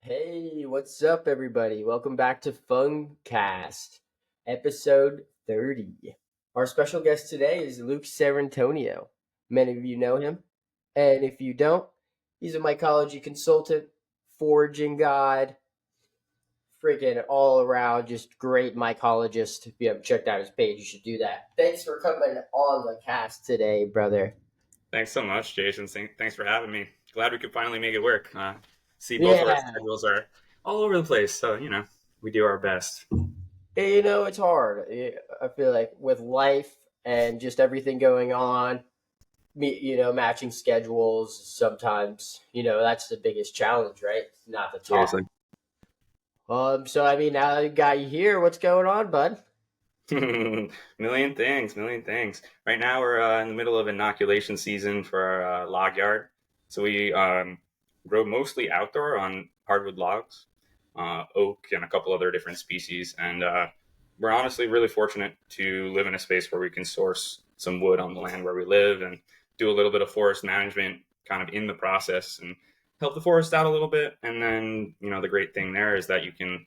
Hey, what's up, everybody? Welcome back to Funcast, episode 30. Our special guest today is Luke Sarrantonio. Many of you know him, and if you don't, he's a mycology consultant, foraging guide, freaking all around, just great mycologist. If you haven't checked out his page, you should do that. Thanks for coming on the cast today, brother. Thanks so much, Jason. Thanks for having me. Glad we could finally make it work. See, both of our Yeah. schedules are all over the place, so we do our best. It's hard. I feel like with life and just everything going on, matching schedules sometimes, that's the biggest challenge, right? Not to talk. Seriously. So I mean, now that I got you here, what's going on, bud? Million things. Right now, we're in the middle of inoculation season for our log yard. So we grow mostly outdoor on hardwood logs, oak, and a couple other different species. And we're honestly really fortunate to live in a space where we can source some wood on the land where we live and do a little bit of forest management kind of in the process and help the forest out a little bit. And then, the great thing there is that you can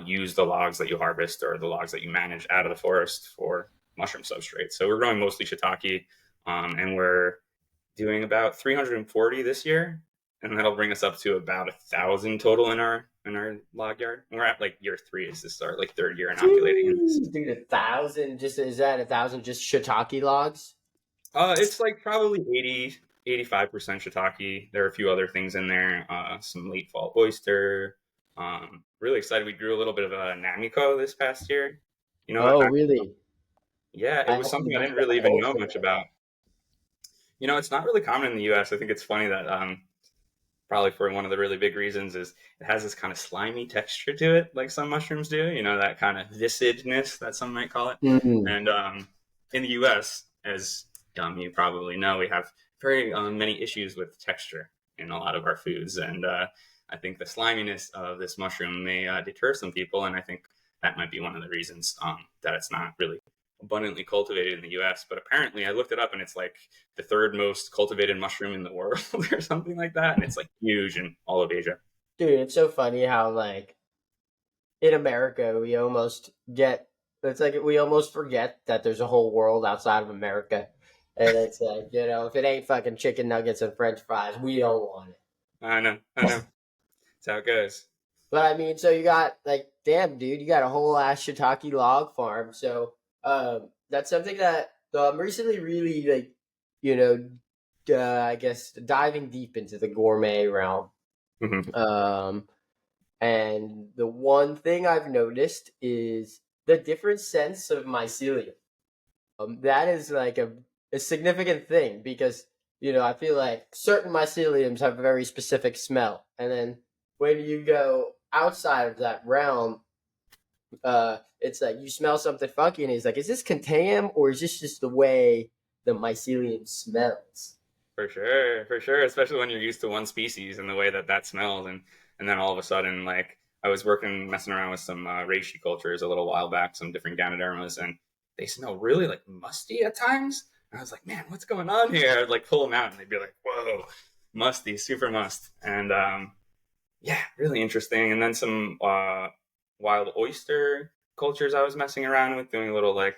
use the logs that you harvest or the logs that you manage out of the forest for mushroom substrate. So we're growing mostly shiitake, and we're doing about 340 this year, and that'll bring us up to about 1,000 total in our log yard. And we're at like year 3. Is this our like third year inoculating? Dude, 1,000. Is that 1,000 just shiitake logs? It's like probably 85% shiitake. There are a few other things in there. Some late fall oyster. Really excited. We grew a little bit of a Namiko this past year. Oh, really? Yeah, it I was actually something I missed didn't that really even whole know thing. much about. It's not really common in the U.S. I think it's funny that probably for one of the really big reasons is it has this kind of slimy texture to it, like some mushrooms do. That kind of visidness that some might call it. Mm. And in the U.S., as you probably know, we have very many issues with texture in a lot of our foods, and I think the sliminess of this mushroom may deter some people, and I think that might be one of the reasons that it's not really abundantly cultivated in the US. But apparently I looked it up and it's like the third most cultivated mushroom in the world or something like that, and it's like huge in all of Asia. Dude, it's so funny how like in America it's like we almost forget that there's a whole world outside of America. And it's like, if it ain't fucking chicken nuggets and French fries, we don't want it. I know. That's how it goes. But I mean, so you got like, damn, dude, you got a whole ass shiitake log farm. So that's something that I'm recently really like, you know, I guess diving deep into the gourmet realm. Mm-hmm. And the one thing I've noticed is the different sense of mycelium. That is like a significant thing because, I feel like certain myceliums have a very specific smell. And then when you go outside of that realm, it's like you smell something funky and it's like, is this contagium or is this just the way the mycelium smells? For sure. Especially when you're used to one species and the way that smells, and then all of a sudden, like I was messing around with some reishi cultures a little while back, some different Ganodermas, and they smell really like musty at times. And I was like, man, what's going on here? I'd like pull them out, and they'd be like, whoa, musty, super must, and yeah, really interesting. And then some wild oyster cultures I was messing around with, doing a little like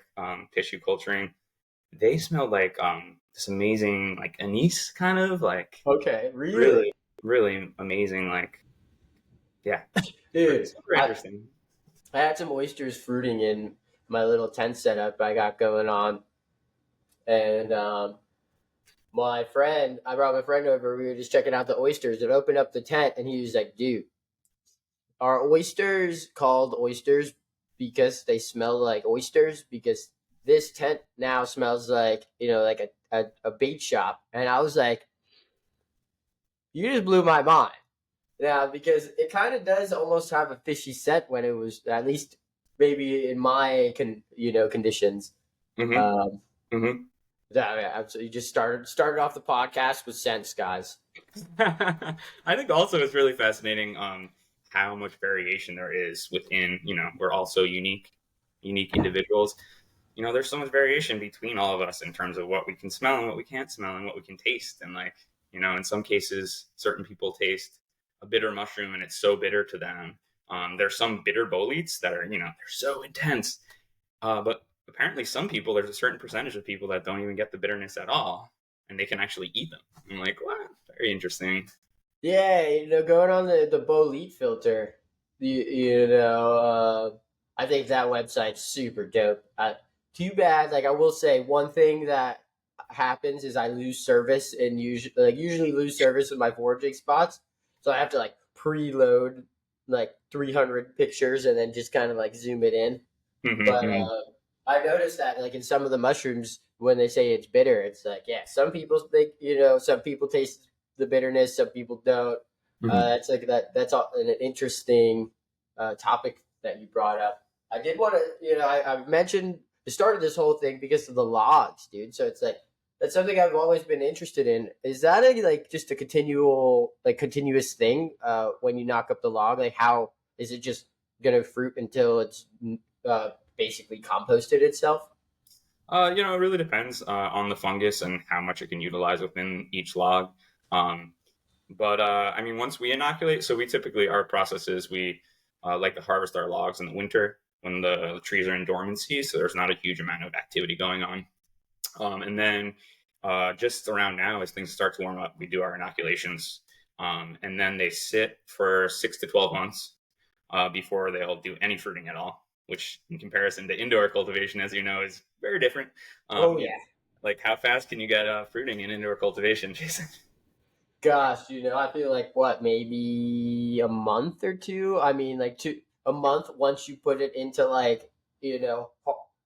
tissue culturing. They smelled like this amazing like anise kind of like Okay, really? really really amazing like yeah, Dude, super interesting. I had some oysters fruiting in my little tent setup I got going on. And I brought my friend over. We were just checking out the oysters and opened up the tent. And he was like, dude, are oysters called oysters because they smell like oysters? Because this tent now smells like, like a bait shop. And I was like, you just blew my mind. Yeah, because it kind of does almost have a fishy scent when it was, at least maybe in my conditions. Mm-hmm. Um, Mm-hmm. yeah, absolutely. You just started off the podcast with scents, guys. I think also it's really fascinating how much variation there is within, we're also unique individuals. There's so much variation between all of us in terms of what we can smell and what we can't smell and what we can taste. And like, in some cases, certain people taste a bitter mushroom and it's so bitter to them. There's some bitter boletes that are, they're so intense. But apparently, some people, there's a certain percentage of people that don't even get the bitterness at all, and they can actually eat them. I'm like, what? Very interesting. Yeah, going on the Bolete filter, I think that website's super dope. Too bad. Like I will say, one thing that happens is I lose service and usually lose service with my foraging spots, so I have to like preload like 300 pictures and then just kind of like zoom it in. But Mm-hmm. I noticed that like in some of the mushrooms, when they say it's bitter, it's like yeah, some people think some people taste the bitterness, some people don't. Mm-hmm. That's like an interesting topic that you brought up. I did want to I mentioned the start of this whole thing because of the logs, dude. So it's like that's something I've always been interested in. Is that like just a continuous thing when you knock up the log? Like how is it just gonna fruit until it's basically composted itself? It really depends on the fungus and how much it can utilize within each log. Um, but I mean, once we inoculate, so we typically, our process is we like to harvest our logs in the winter when the trees are in dormancy, so there's not a huge amount of activity going on. And then just around now, as things start to warm up, we do our inoculations. And then they sit for 6 to 12 months before they'll do any fruiting at all, which in comparison to indoor cultivation, as you know, is very different. Oh Yeah, yeah. like how fast can you get fruiting in indoor cultivation, Jason? Gosh, I feel like what, maybe a month or two? I mean, like a month once you put it into like,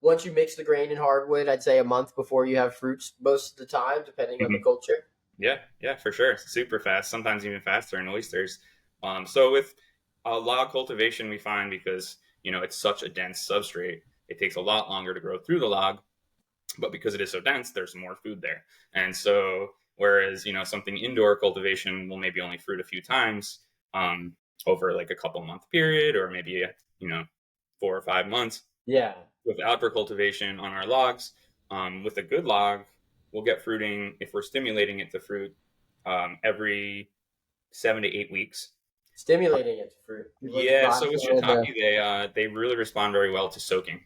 once you mix the grain and hardwood, I'd say a month before you have fruits most of the time, depending on the Mhm. culture. Yeah, yeah, for sure. Super fast, sometimes even faster in oysters. So with log cultivation, we find because it's such a dense substrate, it takes a lot longer to grow through the log. But because it is so dense, there's more food there. And so, whereas something indoor cultivation will maybe only fruit a few times um, over like a couple month period, or maybe 4 or 5 months. Yeah. With outdoor cultivation on our logs, with a good log, we'll get fruiting if we're stimulating it to fruit every 7 to 8 weeks. Stimulating it to fruit. What's Yeah, so with kind of shiitake, they really respond very well to soaking.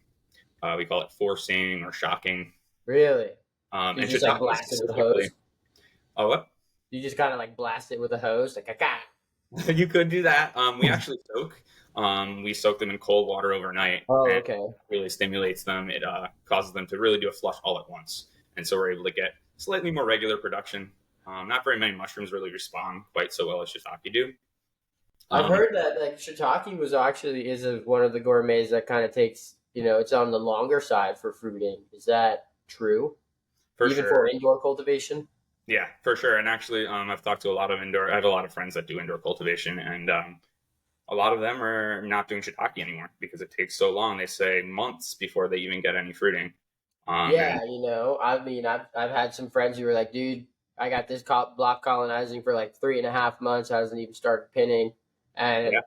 We call it forcing or shocking. really? You And just like shiitake blast it with a specifically. hose? Oh, what? You just kind of like blast it with a hose, like You could do that. We actually soak. We soak them in cold water overnight, Oh, and okay. really stimulates them. It causes them to really do a flush all at once, and so we're able to get slightly more regular production. Not very many mushrooms really respond quite so well as shiitake do. I've Um, heard that like shiitake one of the gourmets that kind of takes, it's on the longer side for fruiting. Is that true? for Even sure. for indoor cultivation? Yeah, for sure. And actually, I've talked to a lot of indoor. I have a lot of friends that do indoor cultivation, and a lot of them are not doing shiitake anymore because it takes so long. They say months before they even get any fruiting. And Yeah, I mean, I've had some friends who were like, dude, I got this block colonizing for like 3.5 months. I hasn't even started pinning, yeah,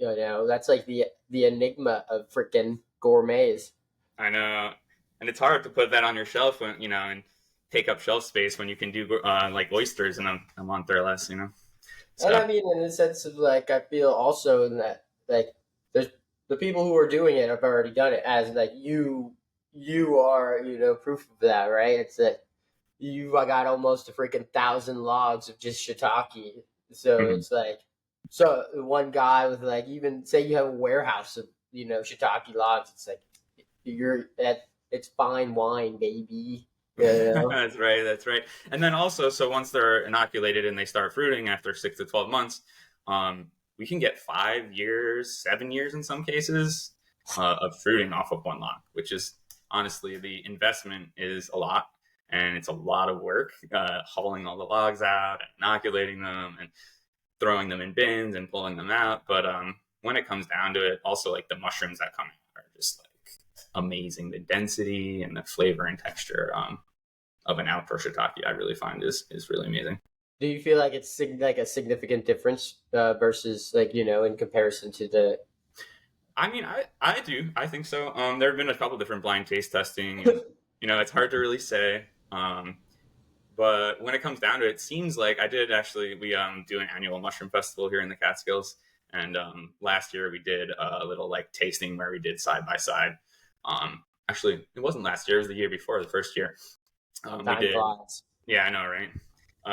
and that's like the enigma of freaking gourmets. I know, and it's hard to put that on your shelf when and take up shelf space when you can do like oysters in a month or less. And So I mean, in the sense of like, I feel also in that like there's the people who are doing it have already done it, as like you are proof of that, right? It's that I got almost a freaking 1,000 logs of just shiitake, so mhm. it's like so one guy with like even say you have a warehouse of shiitake logs, it's like you're at it's fine wine, baby. That's right. That's right. And then also, so once they're inoculated and they start fruiting after 6 to 12 months, we can get 5 years, 7 years in some cases of fruiting off of one lot, which is honestly the investment is a lot. And it's a lot of work hauling all the logs out, and inoculating them, and throwing them in bins and pulling them out. But when it comes down to it, also like the mushrooms that come out are just like amazing. The density and the flavor and texture of an outdoor shiitake, I really find is really amazing. Do you feel like it's like a significant difference versus like in comparison to the? I mean, I do. I think so. There have been a couple different blind taste testing, and it's hard to really say. But when it comes down to it, it seems like I did actually. We do an annual mushroom festival here in the Catskills, and last year we did a little like tasting where we did side by side. Actually, it wasn't last year; it was the year before, the first year. We Time did, flies. yeah, I know, right?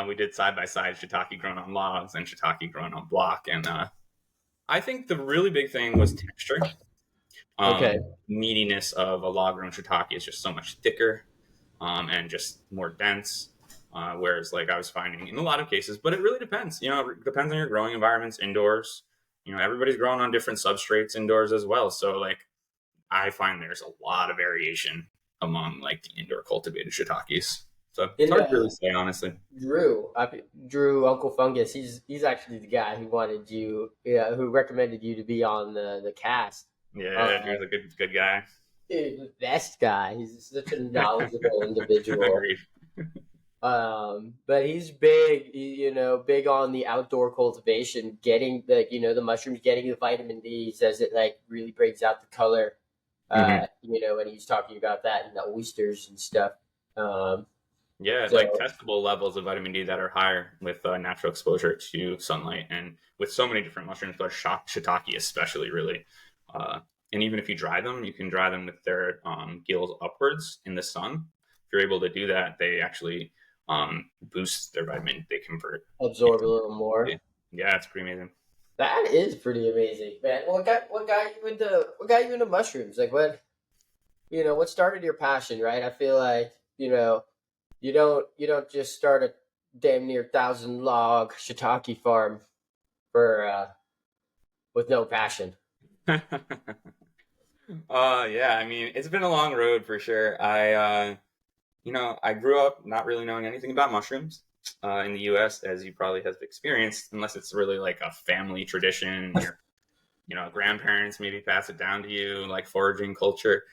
We did side by side shiitake grown on logs and shiitake grown on block, and I think the really big thing was texture. Okay. Meatiness of a log grown shiitake is just so much thicker and just more dense. Whereas, like I was finding in a lot of cases, but it really depends. You know, it depends on your growing environments indoors. You know, everybody's growing on different substrates indoors as well. So, like, I find there's a lot of variation among like the indoor cultivated shiitakes. So it's In hard to really say, honestly. Drew Uncle Fungus, he's actually the guy who wanted you, yeah, who recommended you to be on the cast. Yeah, Uh, Drew's a good guy. the best guy. He's such a knowledgeable individual. Agreed. But he's big, big on the outdoor cultivation, getting the mushrooms, getting the vitamin D. He says it like really brings out the color. Hmm. And he's talking about that in the oysters and stuff. Um, Yeah, like so testable levels of vitamin D that are higher with natural exposure to sunlight, and with so many different mushrooms, but shiitake especially, really. Uh, and even if you dry them, you can dry them with their gills upwards in the sun. If you're able to do that, they actually boost their vitamin. They convert absorb a into little more. yeah, it's pretty amazing. That is pretty amazing, man. What got you into mushrooms? Like what started your passion, right? I feel like you don't just start a damn near 1,000 log shiitake farm for with no passion. Yeah, I mean, it's been a long road for sure. I grew up not really knowing anything about mushrooms in the U.S., as you probably have experienced, unless it's really like a family tradition. Your grandparents maybe pass it down to you, like foraging culture.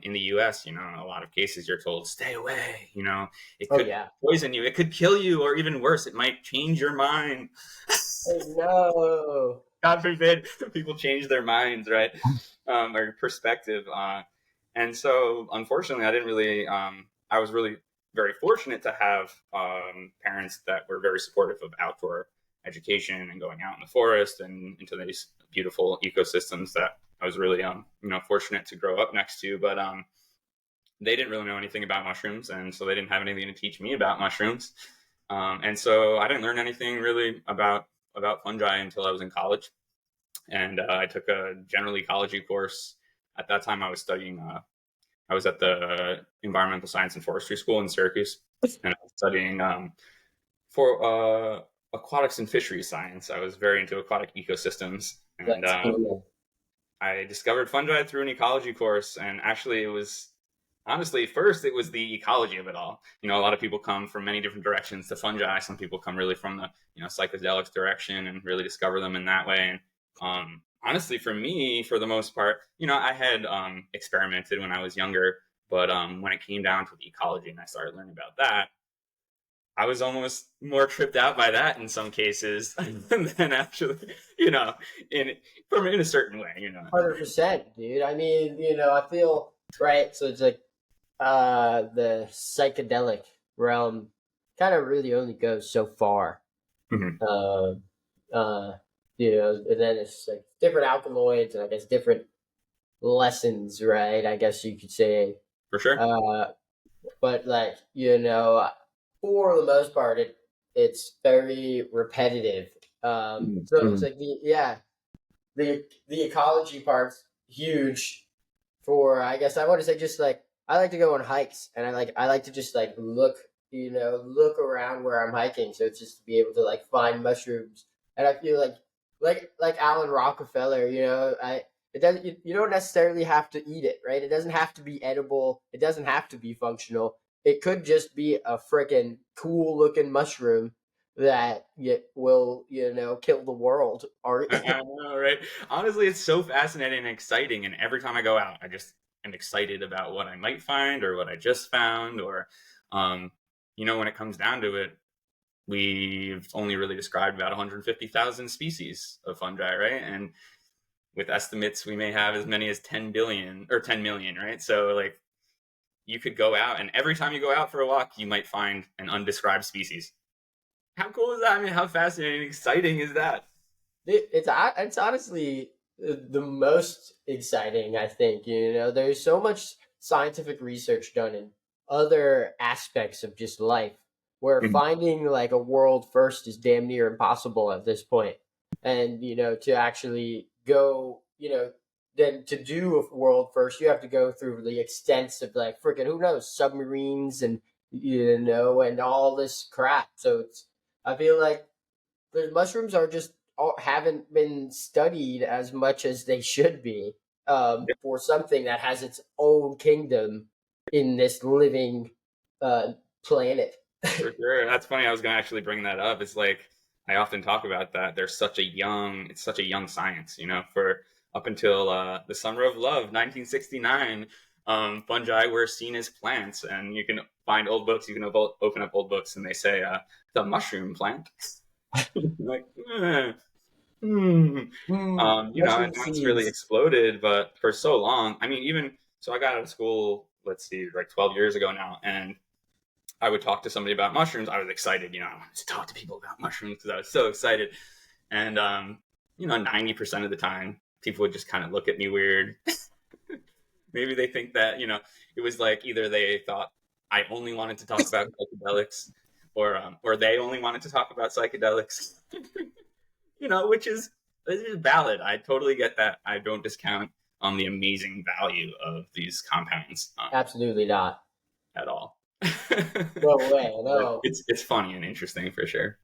In the U.S., in a lot of cases, you're told, stay away. It Oh could yeah. poison you, it could kill you, or even worse, it might change your mind. Oh no. God forbid people change their minds, right? Or perspective. And so, unfortunately, I didn't really. I was really very fortunate to have parents that were very supportive of outdoor education and going out in the forest and into these beautiful ecosystems that I was really, fortunate to grow up next to. But they didn't really know anything about mushrooms, and so they didn't have anything to teach me about mushrooms. And so I didn't learn anything really about fungi until I was in college, and I took a general ecology course. At that time, I was studying. I was at the Environmental Science and Forestry School in Syracuse, and I was studying for aquatics and fisheries science. I was very into aquatic ecosystems, and That's cool. I discovered fungi through an ecology course. And actually, it was honestly first it was the ecology of it all. A lot of people come from many different directions to fungi. Some people come really from the psychedelics direction and really discover them in that way. And honestly, for me, for the most part, I had experimented when I was younger, but when it came down to the ecology and I started learning about that, I was almost more tripped out by that in some cases than actually, in in a certain way. 100%, dude. I mean, I feel right. So it's like the psychedelic realm kind of really only goes so far. Mhm. Uh, uh, and then it's like different alkaloids and I guess different lessons, right? I guess you could say. For sure. Uh, but like for the most part, it's very repetitive. So it's Mhm. like the ecology part's huge. For I guess I want to say just like I like to go on hikes and I like to just like look around where I'm hiking. So it's just to be able to like find mushrooms and I feel like Alan Rockefeller. I it doesn't you don't necessarily have to eat it, right? It doesn't have to be edible. It doesn't have to be functional. It could just be a freaking cool looking mushroom that will kill the world. Or I know, right? Honestly, it's so fascinating and exciting. And every time I go out, I just am excited about what I might find or what I just found. Or, um, when it comes down to it, we've only really described about 150,000 species of fungi, right? And with estimates, we may have as many as 10 billion or 10 million, right? So, like, you could go out, and every time you go out for a walk, you might find an undescribed species. How cool is that? I mean, how fascinating and exciting is that? It's honestly the most exciting, I think. There's so much scientific research done in other aspects of just life where Mhm. finding like a world first is damn near impossible at this point. And to actually go, then to do a world first, you have to go through the extensive like freaking who knows submarines and and all this crap. So it's I feel like the mushrooms are just haven't been studied as much as they should be for something that has its own kingdom in this living uh, planet. For sure. That's funny. I was going to actually bring that up. It's like I often talk about that. It's such a young science, for up until the summer of love, 1969, fungi were seen as plants. And you can find old books, you can open up old books, and they say the mushroom plant. Like, hmm. And Mushroom that's really seeds. exploded. But for so long, I mean, even so, I got out of school, let's see, like 12 years ago now. And I would talk to somebody about mushrooms. I was excited, I wanted to talk to people about mushrooms because I was so excited. And 90% of the time, people would just kind of look at me weird. Maybe they think that it was like either they thought I only wanted to talk about psychedelics, or they only wanted to talk about psychedelics. Which is valid. I totally get that. I don't discount the amazing value of these compounds Absolutely not. at all. No way. But No. it's funny and interesting for sure.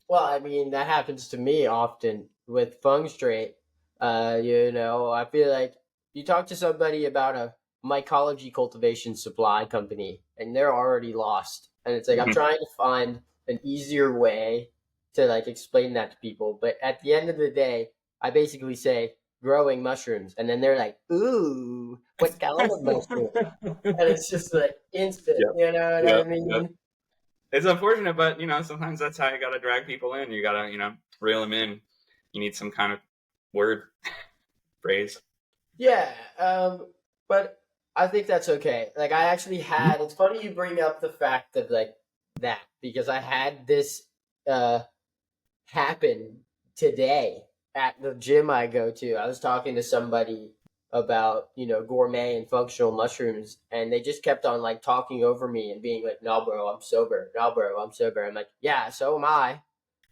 Well, I mean, that happens to me often with feng shui. I feel like you talk to somebody about a mycology cultivation supply company, and they're already lost. And it's like I'm Mhm. trying to find an easier way to like explain that to people. But at the end of the day, I basically say growing mushrooms, and then they're like, "Ooh, what kind of mushroom?" And it's just like instant. Yep. You know what I Yep. Yep. mean? It's unfortunate, but sometimes that's how you gotta drag people in. You gotta, reel them in. You need some kind of word phrase. Yeah, but I think that's okay. Like I actually Mhm. had it's funny you bring up the fact of like that because I had this uh happen today at the gym I go to. I was talking to somebody about, gourmet and functional mushrooms and they just kept on like talking over me and being like, "No, bro, I'm sober. No, bro, I'm sober." I'm like, "Yeah, so am I."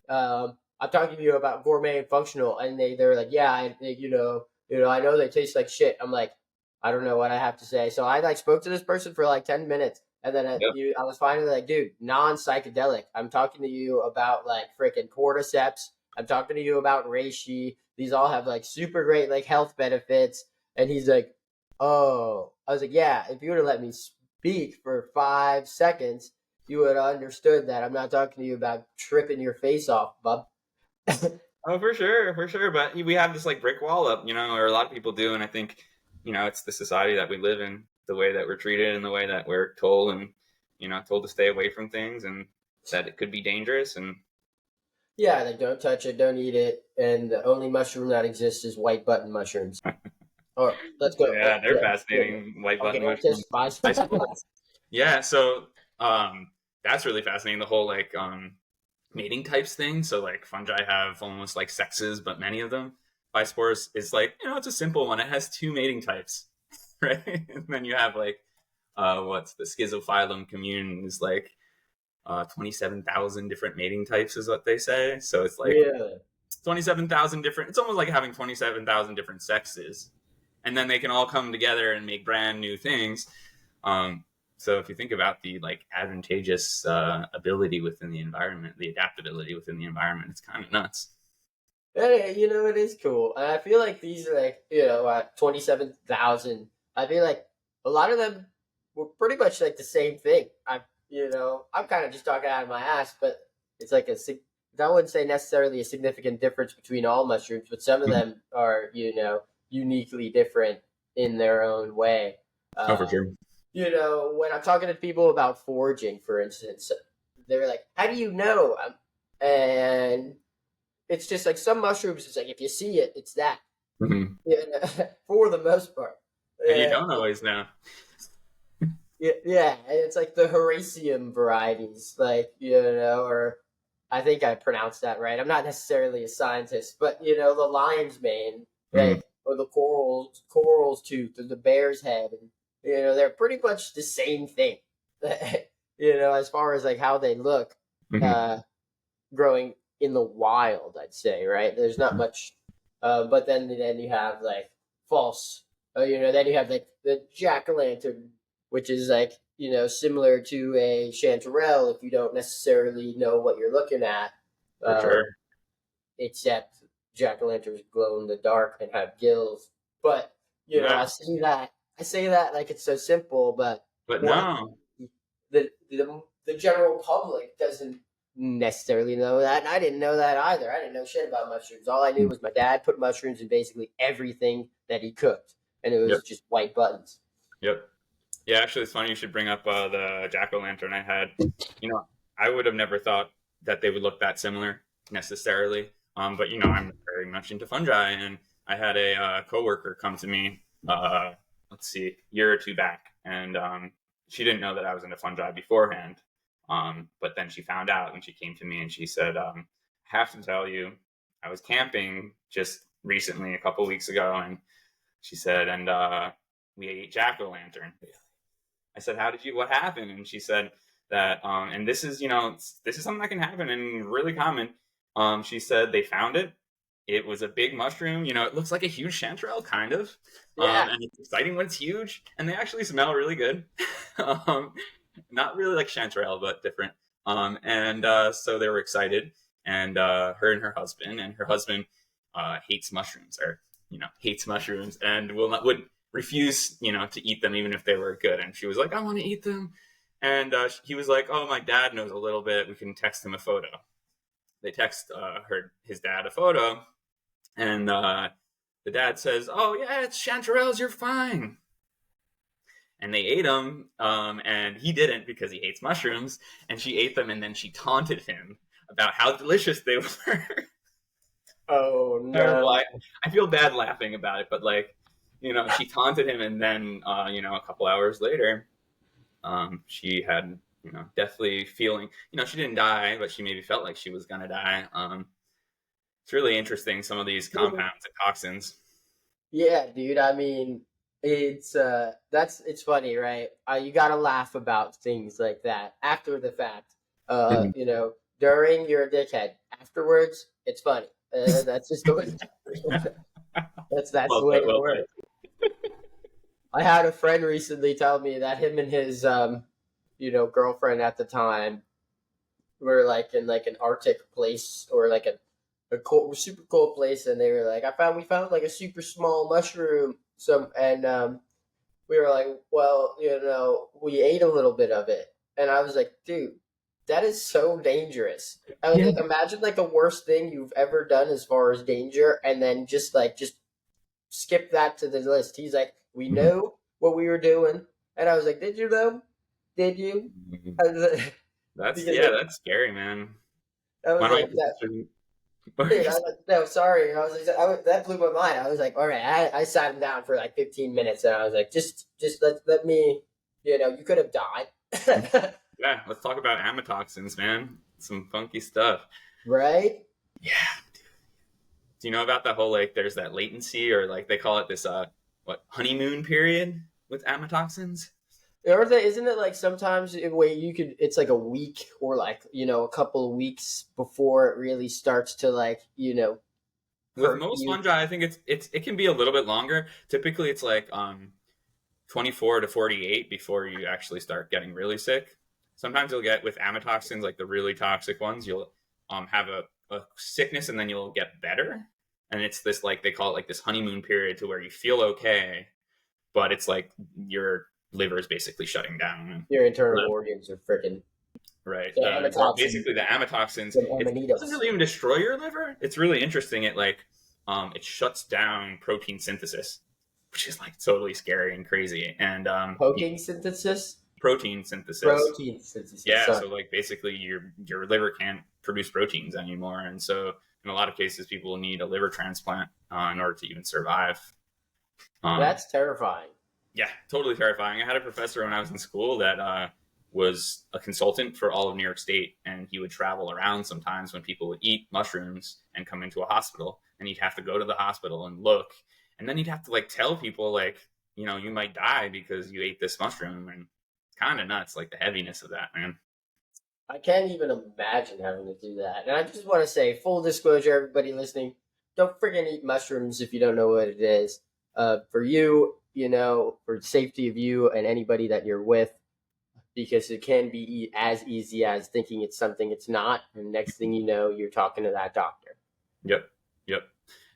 I'm talking to you about gourmet and functional, and they're like, yeah, I know they taste like shit. I'm like, I don't know what I have to say. So I like spoke to this person for like 10 minutes, and then Yep. I was finally like, dude, non psychedelic. I'm talking to you about like freaking cordyceps. I'm talking to you about reishi. These all have like super great like health benefits. And he's like, oh, I was like, yeah. If you would have let me speak for 5 seconds, you would have understood that I'm not talking to you about tripping your face off, bub. Oh, for sure, for sure. But we have this like brick wall up, or a lot of people do, and I think, it's the society that we live in, the way that we're treated, and the way that we're told, and told to stay away from things, and that it could be dangerous, and Yeah, like don't touch it, don't eat it, and the only mushroom that exists is white button mushrooms. Or let's go. yeah, they're Yeah, fascinating. White button gigantus, mushrooms. spice. I suppose. Yeah, so that's really fascinating. The whole like mating types thing. So like fungi have almost like sexes, but many of them. Bispores is like it's a simple one. It has two mating types, right? And then you have like what's the schizophylum commune is like 27,000 different mating types is what they say. So it's like Really? 27,000 different. It's almost like having 27,000 different sexes, and then they can all come together and make brand new things. Um, so if you think about the like advantageous ability within the environment, the adaptability within the environment, it's kind of nuts. Yeah, it is cool. And I feel like these are like, 27,000. I feel like a lot of them were pretty much like the same thing. I'm kind of just talking out of my ass, but it's like I wouldn't say necessarily a significant difference between all mushrooms, but some of them are, uniquely different in their own way. Oh, for Uh, sure. when I'm talking to people about foraging, for instance, they're like, "How do you know?" And it's just like some mushrooms. It's like if you see it, it's that. Hmm. You know, for the most part. And you Uh, don't always know. Yeah, it's like the Heraceium varieties, like or I think I pronounced that right. I'm not necessarily a scientist, but the lion's mane, Mm, like or the coral's tooth, or the bear's head, and they're pretty much the same thing. As far as like how they look, mhm. uh, growing in the wild, I'd say, right? There's not much, but then you have like false, then you have like the jack o' lantern, which is like similar to a chanterelle if you don't necessarily know what you're looking at, For sure. um, except jack o' lanterns glow in the dark and have gills. But Yeah, I say that like it's so simple, but but what no. the general public doesn't necessarily know that. And I didn't know that either. I didn't know shit about mushrooms. All I knew was my dad put mushrooms in basically everything that he cooked, and it Yep, was just white buttons. yep. Yeah, actually, it's funny you should bring up the jack o' lantern I had. You know, I would have never thought that they would look that similar necessarily. But I'm very much into fungi, and I had a coworker come to me. Let's see, a year or two back, and she didn't know that I was into fungi beforehand. But then she found out, and she came to me and she said, "I have to tell you, I was camping just recently, a couple weeks ago, and she said, and we ate jack o' lantern." I said, what happened?" And she said that, and this is, this is something that can happen and really common. She said they found it. It was a big mushroom. It looks like a huge chanterelle, kind of. Yeah. And it's exciting when it's huge. And they actually smell really good. um, Not really like chanterelle, but different. And so they were excited. And her and her husband hates mushrooms, or, hates mushrooms and would refuse, to eat them even if they were good. And she was like, "I want to eat them." And he was like, "Oh, my dad knows a little bit. We can text him a photo." They text his dad a photo, and the dad says, "Oh yeah, it's chanterelles. You're fine." And they ate them, and he didn't because he hates mushrooms. And she ate them, and then she taunted him about how delicious they were. Oh Terrible. no. I feel bad laughing about it, but like, she taunted him, and then a couple hours later, she had, deathly feeling. She didn't die, but she maybe felt like she was gonna die. It's really interesting, some of these compounds and toxins. Yeah, dude. I mean, it's funny, right? You gotta laugh about things like that after the fact. Mhm. During you're a dickhead. Afterwards, it's funny. That's just the way. That's the Well way put, it well works. put. I had a friend recently tell me that him and his girlfriend at the time were like in like an Arctic place, or like a cold, super cold place, and they were like, we found like a super small mushroom. And we were like, well, we ate a little bit of it, and I was like, dude, that is so dangerous. I was Yeah. like, imagine like the worst thing you've ever done as far as danger, and then just skip that to the list. He's like, we know what we were doing, and I was like, did you though? Did you? I was like, That's because yeah, that's scary, man. I was Why don't like you that. shouldn't- Dude, I was like, no, sorry. That blew my mind. I was like, all right. I sat him down for like 15 minutes, and I was like, just let me, you could have died, Yeah, let's talk about amatoxins, man. Some funky stuff. right? Yeah. Do you know about that whole, like, there's that latency, or like they call it this what, honeymoon period with amatoxins? Or isn't it like sometimes where it's like a week, or like a couple of weeks before it really starts to like With hurt most you? fungi, I think it can be a little bit longer. Typically it's like 24 to 48 before you actually start getting really sick. Sometimes you'll get, with amatoxins, like the really toxic ones, you'll have a sickness, and then you'll get better. And it's this, like, they call it like this honeymoon period, to where you feel okay, but it's like your liver is basically shutting down. Your internal organs are freaking Right. the Well, amatoxin, basically the amatoxins, the it doesn't amanitas. really even destroy your liver. It's really interesting. It shuts down protein synthesis, which is like totally scary and crazy. And Protein synthesis, protein synthesis. protein synthesis. Yeah. Sorry. So like basically your liver can't produce proteins anymore, and so in a lot of cases people will need a liver transplant in order to even survive. Um, That's terrifying. Yeah, totally terrifying. I had a professor when I was in school that was a consultant for all of New York State, and he would travel around sometimes when people would eat mushrooms and come into a hospital, and he'd have to go to the hospital and look, and then he'd have to like tell people like, you might die because you ate this mushroom, and it's kind of nuts, like the heaviness of that, man. I can't even imagine having to do that. And I just want to say, full disclosure, everybody listening, don't freaking eat mushrooms if you don't know what it is. For you, for safety of you and anybody that you're with, because it can be as easy as thinking it's something it's not, and next thing you know, you're talking to that doctor. Yep, yep.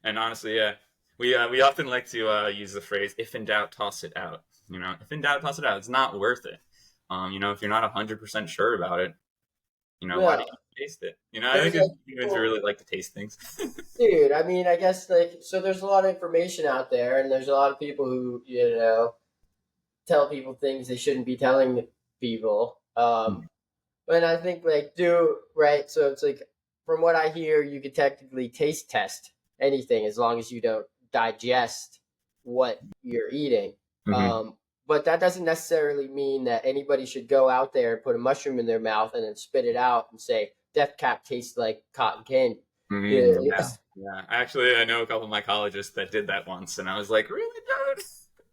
And honestly, yeah, we often like to use the phrase "if in doubt, toss it out." If in doubt, toss it out. It's not worth it. If you're not 100% sure about it, why do No, you taste it? I there's think like humans people, really like to taste things. dude. I mean, I guess like so. There's a lot of information out there, and there's a lot of people who tell people things they shouldn't be telling people. And I think like do right. So it's like from what I hear, you could technically taste test anything as long as you don't digest what you're eating. Hmm. But that doesn't necessarily mean that anybody should go out there and put a mushroom in their mouth and then spit it out and say Death Cap tastes like cotton candy. Yeah, Yeah, yeah. Actually, I know a couple of mycologists that did that once, and I was like, really, dude?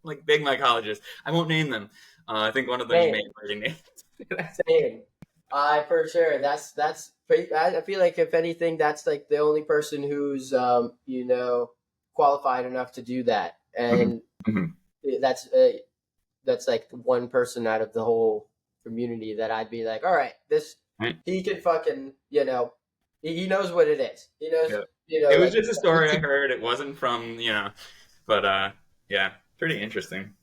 Like big mycologists. I won't name them. I think one of them you may same, have already named. same. I for sure. That's. I feel like if anything, that's like the only person who's qualified enough to do that, Mhm, and mhm. that's that's like one person out of the whole community that I'd be like, all right, this Right? he can fucking he knows what it is. He knows Yeah. It was like just a story I heard. It wasn't from, but yeah, pretty interesting.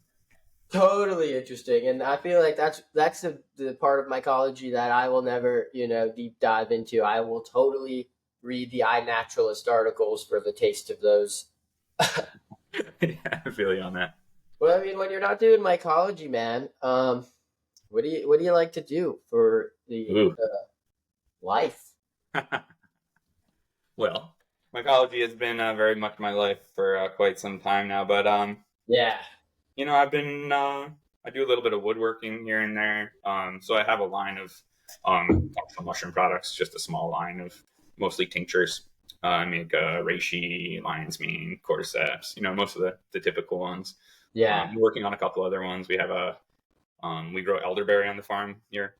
totally interesting, and I feel like that's the part of mycology that I will never deep dive into. I will totally read the iNaturalist articles for the taste of those. Yeah, I feel you on that. Well, I mean, when you're not doing mycology, man, what do you like to do for the Ooh. life? Well, mycology has been very much my life for quite some time now, but Yeah, I've been I do a little bit of woodworking here and there. So I have a line of functional mushroom products, just a small line of mostly tinctures. I make reishi, lion's mane, cordyceps. Most of the typical ones. yeah. I'm working on a couple other ones. We grow elderberry on the farm here.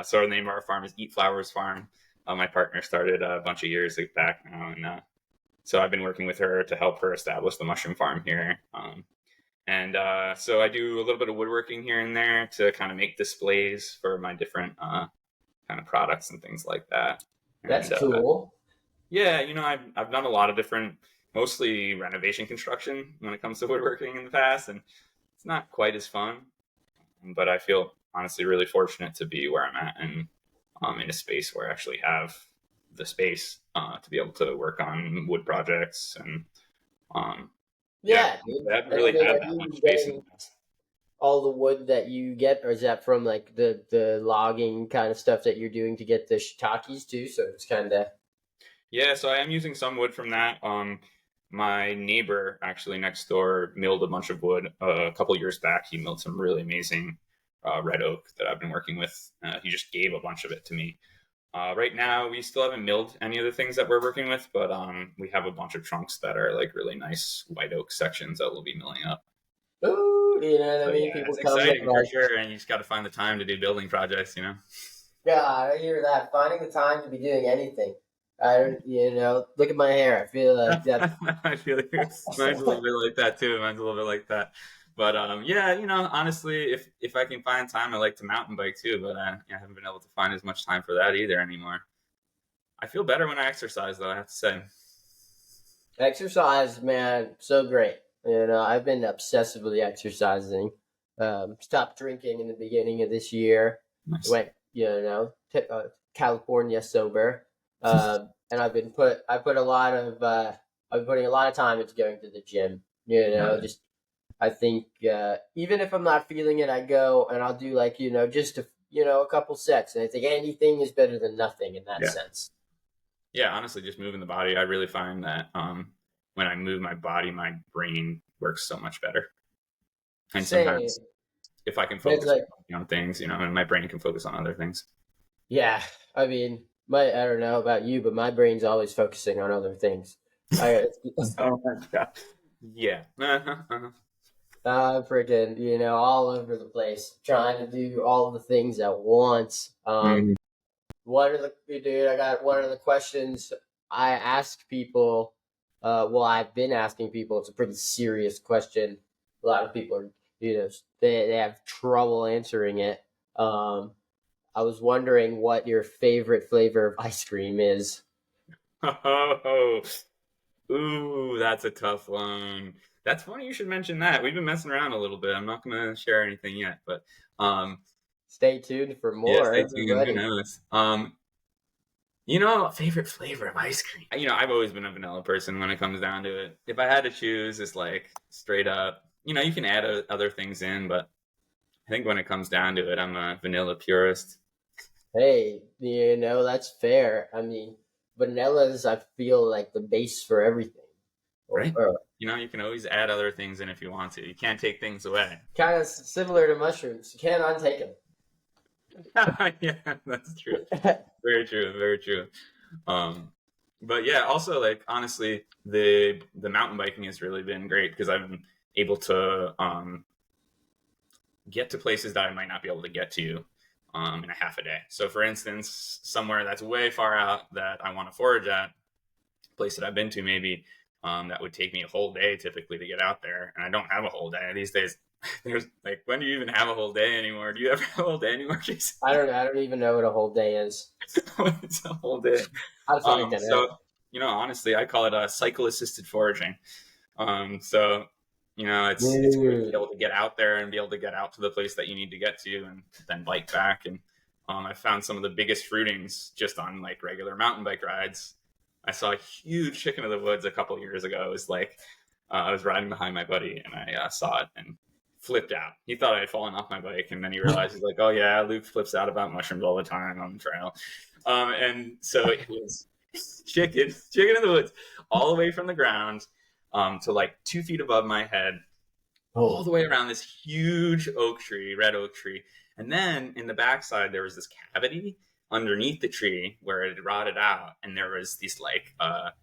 So the name of our farm is Eat Flowers Farm. My partner started a bunch of years back now, and so I've been working with her to help her establish the mushroom farm here. And so I do a little bit of woodworking here and there to kind of make displays for my different kind of products and things like that. That's And cool. yeah, I've done a lot of different, mostly renovation construction when it comes to woodworking in the past, and it's not quite as fun. But I feel honestly really fortunate to be where I'm at and in a space where I actually have the space to be able to work on wood projects and yeah, Yeah, dude. I haven't And I really mean, had are that much you space in the getting past. all the wood that you get, or is that from like the logging kind of stuff that you're doing to get the shiitakes too? So it's kind of Yeah, so I am using some wood from that. My neighbor actually next door milled a bunch of wood a couple years back. He milled some really amazing red oak that I've been working with. He just gave a bunch of it to me. Right now, we still haven't milled any of the things that we're working with, but we have a bunch of trunks that are like really nice white oak sections that we'll be milling up. ooh, you know what I So mean? yeah, People it's come that exciting for like, sure, and you just got to find the time to do building projects. God, I hear that. Finding the time to be doing anything. I don't, look at my hair. I feel like that's I feel like mine's a little bit like that too. Mine's a little bit like that. But yeah, honestly, if I can find time, I like to mountain bike too. But yeah, I haven't been able to find as much time for that either anymore. I feel better when I exercise, though. I have to say. exercise, man. So great. I've been obsessively exercising. Stopped drinking in the beginning of this year. Nice. Went, California sober. And I put a lot of I've been putting a lot of time into going to the gym. Just I think even if I'm not feeling it, I go and I'll do like just a couple sets, and I think anything is better than nothing in that Yeah. sense. Yeah, honestly, just moving the body, I really find that when I move my body, my brain works so much better. And Same. sometimes if I can It's focus like, on things, and my brain can focus on other things. yeah, I mean, I don't know about you, but my brain's always focusing on other things. I, Oh my god. Yeah. freaking, all over the place, trying to do all the things at once. Mhm. I got one of the questions I ask people. Well, I've been asking people. It's a pretty serious question. A lot of people are, they have trouble answering it. Um, I was wondering what your favorite flavor of ice cream is. Oh, ooh, that's a tough one. That's funny you should mention that. We've been messing around a little bit. I'm not gonna share anything yet, but um Stay tuned for yeah, more, stay tuned. Who everybody. knows? Favorite flavor of ice cream. I've always been a vanilla person when it comes down to it. If I had to choose, it's like straight up. You can add other things in, but I think when it comes down to it, I'm a vanilla purist. Hey, that's fair. I mean, vanilla's, I feel like the base for everything. Right? Or You can always add other things in if you want to. You can't take things away. kind of similar to mushrooms. You can't untake Yeah, that's true. them. Very true. Very true. Um, but yeah, also like honestly, the mountain biking has really been great because I've been able to get to places that I might not be able to get to in a half a day. So, for instance, somewhere that's way far out that I want to forage at, a place that I've been to maybe that would take me a whole day typically to get out there, and I don't have a whole day these days. There's like, when do you even have a whole day anymore? Do you ever have a whole day anymore, Jason? I don't even know what a whole day is. It's a whole day. I feel like I know. So honestly, I call it a cycle assisted foraging. So it's great to be Dude. able to get out there and be able to get out to the place that you need to get to, and then bike back. And I found some of the biggest fruitings just on like regular mountain bike rides. I saw a huge chicken of the woods a couple years ago. It was like I was riding behind my buddy, and I saw it and flipped out. He thought I had fallen off my bike, and then he realized he's like, "Oh yeah, Luke flips out about mushrooms all the time on the trail." And so it was chicken in the woods, all the way from the ground to like 2 feet above my head, all Oh, the way around this huge oak tree, red oak tree. And then in the backside, there was this cavity underneath the tree where it rotted out. And there was these like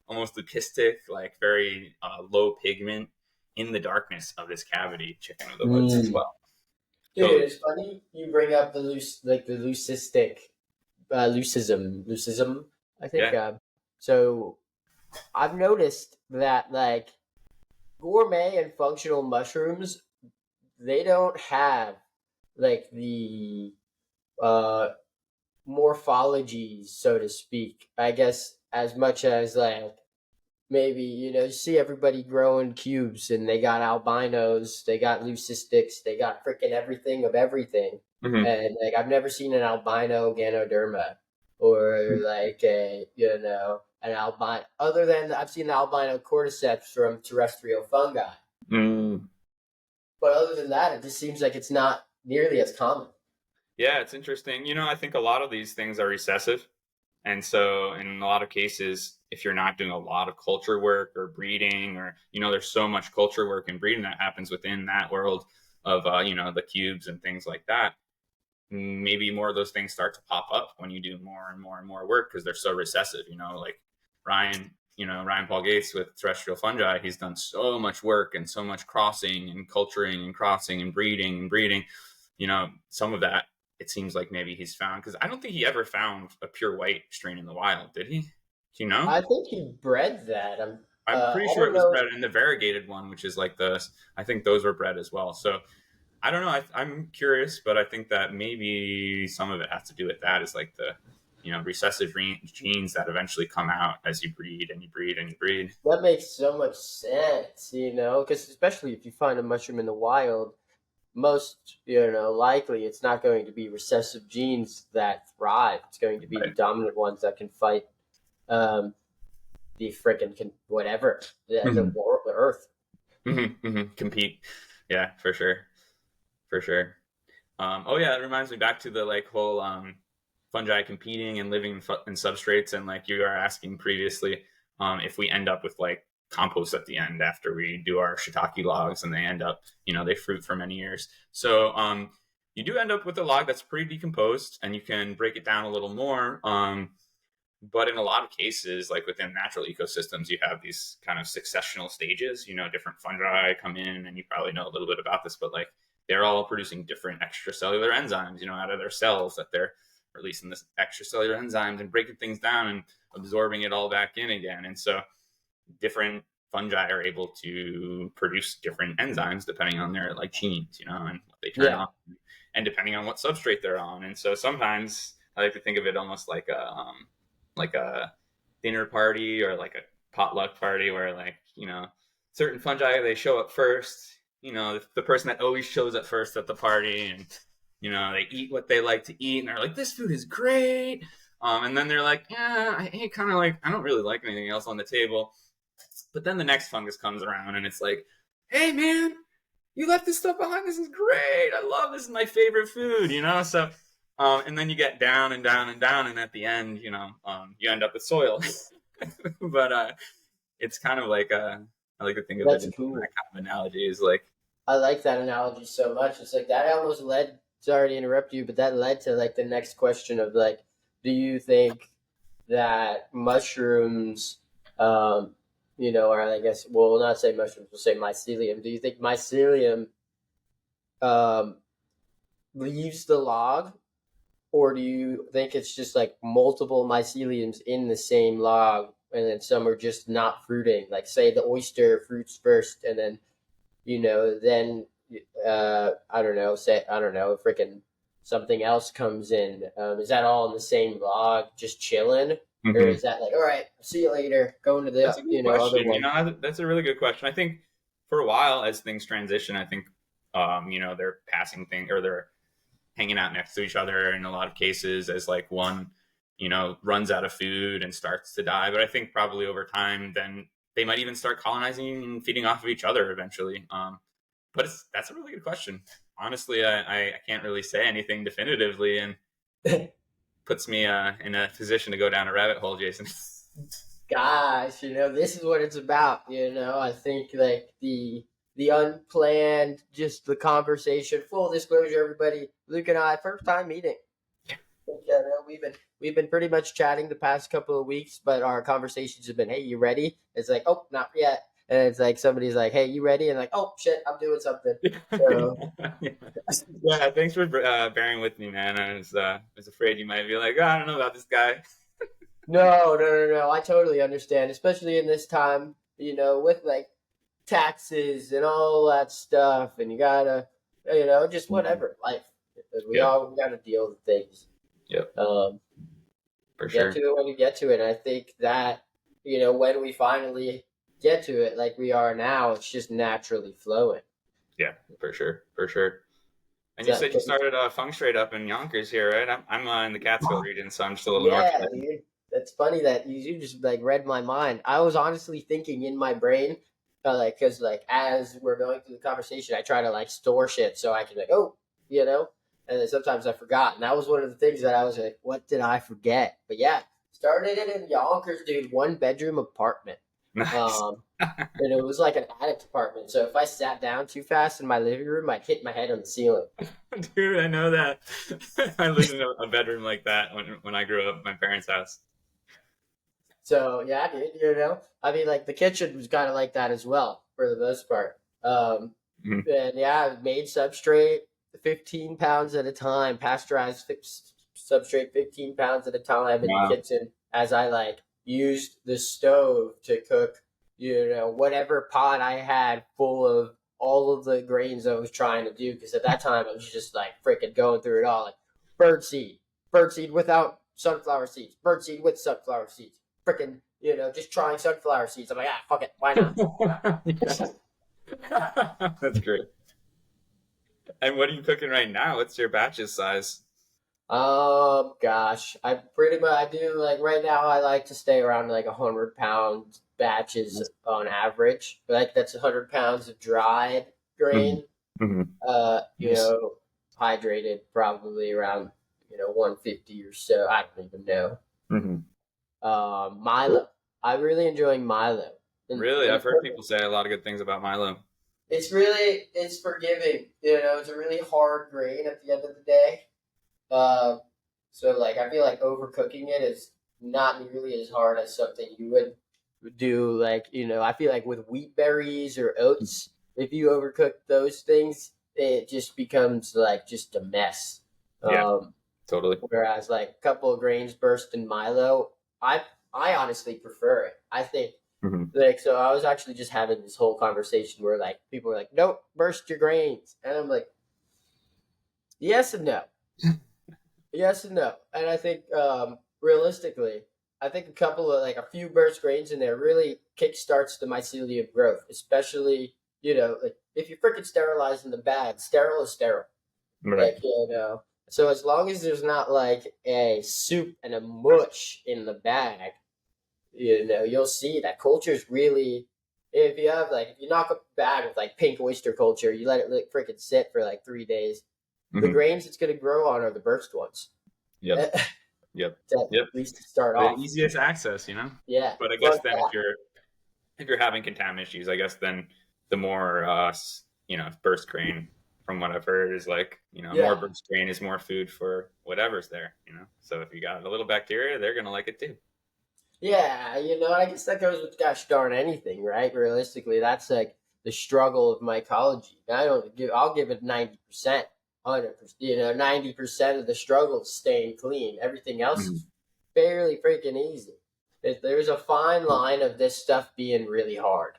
almost leucistic, like very low pigment in the darkness of this cavity, chicken of the woods as mm. well. Dude, Totally. it's funny you bring up the leucistic, leucism. I think. Yeah. So I've noticed that like gourmet and functional mushrooms, they don't have like the uh morphologies, so to speak. I guess as much as like maybe you see everybody growing cubes and they got albinos, they got leucistics, they got freaking everything of everything, Hmm. and like I've never seen an albino ganoderma or like an albino other than I've seen the albino cordyceps from terrestrial fungi, Mm. but other than that, it just seems like it's not nearly as common. Yeah, it's interesting. I think a lot of these things are recessive. And so, in a lot of cases, if you're not doing a lot of culture work or breeding, or, there's so much culture work and breeding that happens within that world of, the cubes and things like that, maybe more of those things start to pop up when you do more and more and more work because they're so recessive, like Ryan Paul Gates with terrestrial fungi. He's done so much work and so much crossing and culturing and crossing and breeding. Some of that it seems like maybe he's found, because I don't think he ever found a pure white strain in the wild, did he? Do you know? I think he bred that. I'm pretty I sure don't it was know. bred, and the variegated one, which is like I think those were bred as well. So I don't know. I'm curious, but I think that maybe some of it has to do with that. Is like the recessive genes that eventually come out as you breed and you breed and you breed. That makes so much sense, because especially if you find a mushroom in the wild, most, likely it's not going to be recessive genes that thrive. It's going to be the Right. dominant ones that can fight um, the freaking whatever, Hmm. the earth. Compete. Yeah, for sure, for sure. Oh yeah, that reminds me back to the like whole fungi competing and living in substrates, and like you were asking previously, if we end up with like compost at the end after we do our shiitake logs, and they end up, they fruit for many years. So you do end up with a log that's pretty decomposed, and you can break it down a little more. But in a lot of cases, like within natural ecosystems, you have these kind of successional stages. Different fungi come in, and you probably know a little bit about this, but like they're all producing different extracellular enzymes, out of their cells, that they're releasing this extracellular enzymes and breaking things down and absorbing it all back in again. And so different fungi are able to produce different enzymes depending on their like genes, and what they turn on, and depending on what substrate they're on. And so sometimes I like to think of it almost like a dinner party or like a potluck party where like, certain fungi, they show up first, the person that always shows up first at the party, and, they eat what they like to eat, and they're like, this food is great. And then they're like, yeah, I don't really like anything else on the table. But then the next fungus comes around and it's like, hey man, you left this stuff behind. This is great. I love this. Is my favorite food, So, and then you get down and down and down, and at the end, you end up with soil. But it's kind of like I like to think of it in cool. that kind of analogy. Is like, I like that analogy so much. It's like that almost led. Sorry to interrupt you, but that led to like the next question of like, do you think that mushrooms, or I guess we'll not say mushrooms, we'll say mycelium. Do you think mycelium leaves the log, or do you think it's just like multiple myceliums in the same log, and then some are just not fruiting? Like say the oyster fruits first, and then then freaking something else comes in. Is that all in the same log, just chilling? mm-hmm. Or is that like, all right, see you later, going to the that's a good question. other one? That's a really good question. I think for a while, as things transition, I think they're passing things, or they're hanging out next to each other in a lot of cases, as like one runs out of food and starts to die. But I think probably over time, then they might even start colonizing and feeding off of each other eventually. But that's a really good question. Honestly, I can't really say anything definitively, and puts me in a position to go down a rabbit hole, Jason. Gosh, this is what it's about. I think like the unplanned, just the conversation. Full disclosure, everybody, Luke and I, first time meeting. We've been pretty much chatting the past couple of weeks, but our conversations have been, hey, you ready? It's like, oh, not yet. And it's like somebody's like, hey, you ready? And like, oh shit, I'm doing something. So, yeah, thanks for bearing with me, man. I was afraid you might be like, oh, I don't know about this guy. No. I totally understand, especially in this time, with like taxes and all that stuff, and you gotta, just whatever life. We all gotta deal with things. Yep. For sure. Get to it when you get to it. And I think that, when we finally get to it like we are now, it's just naturally flowing. Yeah, for sure. And you said you started Feng Straight up in Yonkers here, right? I'm in the Catskill region, so I'm just a little north of it. Dude. That's funny that you just like read my mind. I was honestly thinking in my brain, because like as we're going through the conversation, I try to like store shit so I can like, and then sometimes I forgot. And that was one of the things that I was like, what did I forget? But yeah, started it in Yonkers, dude, 1-bedroom apartment. Nice. And it was like an attic apartment. So if I sat down too fast in my living room, I'd hit my head on the ceiling. Dude, I know that. I lived in a bedroom like that when I grew up at my parents' house. So yeah, dude, I mean, like the kitchen was kind of like that as well for the most part. And yeah, made substrate 15 pounds at a time, pasteurized substrate 15 pounds at a time in the kitchen as I like used the stove to cook, whatever pot I had full of all of the grains I was trying to do. Because at that time I was just like freaking going through it all, like birdseed without sunflower seeds, birdseed with sunflower seeds, freaking, just trying sunflower seeds. I'm like, fuck it, why not? That's great. And what are you cooking right now? What's your batches size? Gosh, I do like right now. I like to stay around like 100-pound batches on average. Like that's 100 pounds of dried grain. Mm-hmm. Hydrated probably around 150 or so. I don't even know. Mm-hmm. Milo. I'm really enjoying Milo. Really, And I've heard people say a lot of good things about Milo. it's forgiving. You know, it's a really hard grain at the end of the day. Uh, so like I feel like overcooking it is not nearly as hard as something you would do. Like I feel like with wheat berries or oats, if you overcook those things, it just becomes like just a mess. Yeah, Um, totally. Whereas like a couple of grains burst in Milo, I honestly prefer it. I think Hmm. like so I was actually just having this whole conversation where like people were like, "Nope, burst your grains," and I'm like, "Yes and no, yes and no." And I think realistically, I think a couple of like a few burst grains in there really kickstarts the mycelium growth, especially like if you're freaking sterilizing the bag, sterile is sterile. Right. Like, so as long as there's not like a soup and a mush in the bag, you'll see that culture's really. If you knock up a bag with like pink oyster culture, you let it like freaking sit for like 3 days. The Hmm. grains it's gonna grow on are the burst ones. Yep. At Yep. Yep. least to start The off. easiest access, you know. Yeah. But I Fun guess then fact. if you're having contaminant issues, I guess then the more burst grain from what I've heard is like more Yeah. burst grain is more food for whatever's there. So if you got a little bacteria, they're gonna like it too. Yeah, I guess that goes with gosh darn anything, right? Realistically, that's like the struggle of mycology. I'll give it 90%, 100%. 90% of the struggle is staying clean. Everything else Hmm. is fairly freaking easy. There's a fine line of this stuff being really hard.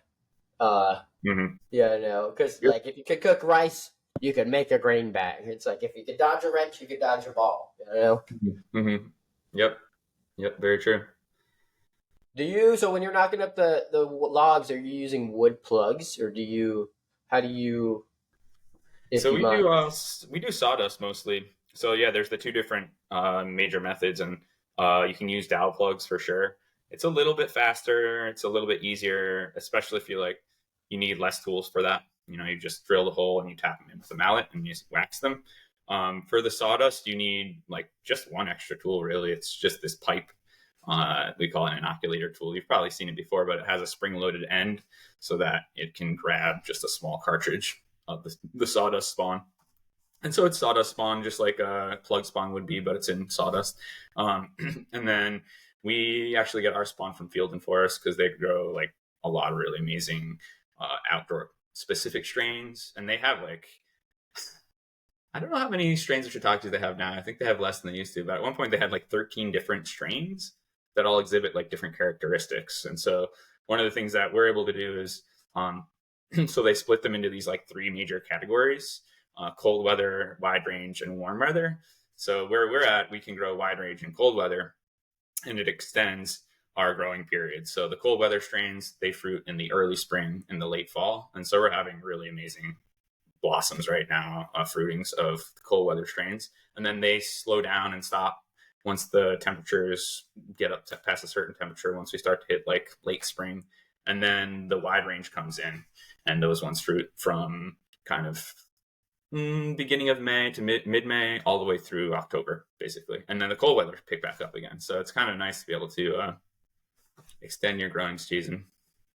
Uh, Hmm. because Yep. like if you could cook rice, you could make a grain bag. It's like if you could dodge a wrench, you could dodge a ball. Hmm. Yep. Yep. Very true. So when you're knocking up the logs, are you using wood plugs or how do you, if So you mind? we do sawdust mostly. So yeah, there's the two different major methods, and you can use dowel plugs for sure. It's a little bit faster. It's a little bit easier, especially if you need less tools for that. You just drill the hole and you tap them in with a mallet and you just wax them. For the sawdust, you need like just one extra tool. Really, it's just this pipe. We call it an inoculator tool. You've probably seen it before, but it has a spring-loaded end so that it can grab just a small cartridge of the sawdust spawn. And so it's sawdust spawn, just like a plug spawn would be, but it's in sawdust. And then we actually get our spawn from Field and Forest because they grow like a lot of really amazing outdoor specific strains. And they have like, I don't know how many strains of shiitake they have now. I think they have less than they used to. But at one point, they had like 13 different strains that all exhibit like different characteristics. And so one of the things that we're able to do is so they split them into these like three major categories: cold weather, wide range, and warm weather. So where we're at, we can grow wide range and cold weather, and it extends our growing period. So the cold weather strains, they fruit in the early spring and the late fall. And so we're having really amazing blossoms right now, fruitings of the cold weather strains. And then they slow down and stop once the temperatures get up to past a certain temperature, once we start to hit like late spring. And then the wide range comes in, and those ones fruit from kind of beginning of May to mid May, all the way through October, basically. And then the cold weather pick back up again. So it's kind of nice to be able to extend your growing season.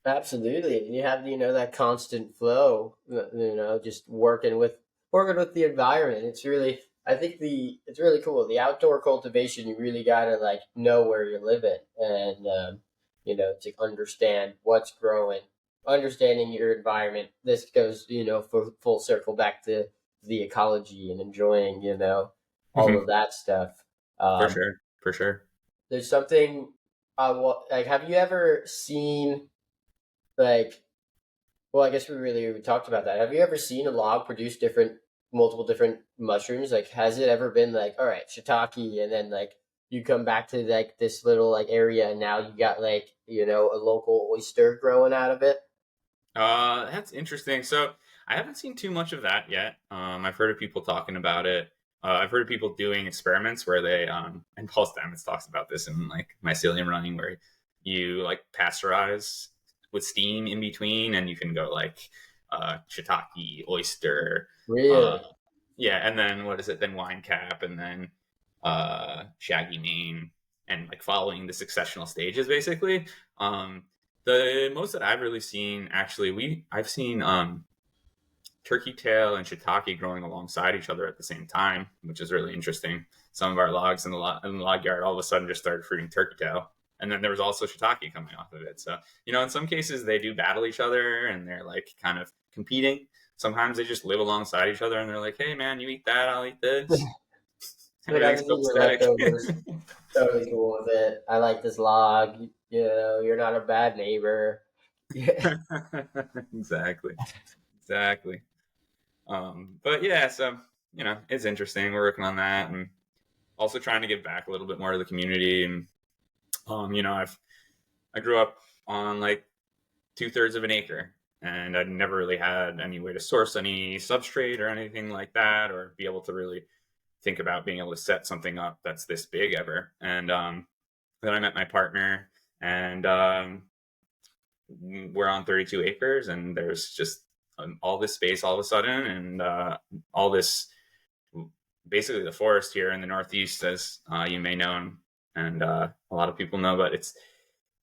Absolutely, and you have that constant flow. Just working with the environment. I think it's really cool. The outdoor cultivation, you really gotta like know where you're living, and to understand what's growing, understanding your environment. This goes for full circle back to the ecology and enjoying all Mhm. of that stuff. For Um, sure. For sure. there's something. Like, have you ever seen like? Well, I guess we talked about that. Have you ever seen a log produce multiple different mushrooms? Like, has it ever been like, all right, shiitake, and then like you come back to like this little like area, and now you got like a local oyster growing out of it? That's interesting. So I haven't seen too much of that yet. I've heard of people talking about it. I've heard of people doing experiments where they and Paul Stamets talks about this in like mycelium running, where you like pasteurize with steam in between, and you can go like shiitake, oyster, uh, Really? yeah, and then what is it? Then wine cap, and then shaggy mane, and like following the successional stages basically. Um, The most that I've really seen, actually, I've seen turkey tail and shiitake growing alongside each other at the same time, which is really interesting. Some of our logs in the log yard all of a sudden just started fruiting turkey tail, and then there was also shiitake coming off of it. So in some cases they do battle each other and they're like kind of competing. Sometimes they just live alongside each other and they're like, "Hey man, you eat that, I'll eat this." Whatever Everything's you your copacetic. leftovers. Totally cool with it. I like this log. You're not a bad neighbor. Yeah. Exactly, exactly. But yeah, so it's interesting. We're working on that and also trying to give back a little bit more to the community. And I grew up on like 2/3 of an acre, and I never really had any way to source any substrate or anything like that, or be able to really think about being able to set something up that's this big ever. And then I met my partner, and we're on 32 acres, and there's just all this space all of a sudden, and all this basically the forest here in the Northeast, as you may know, and a lot of people know, but it's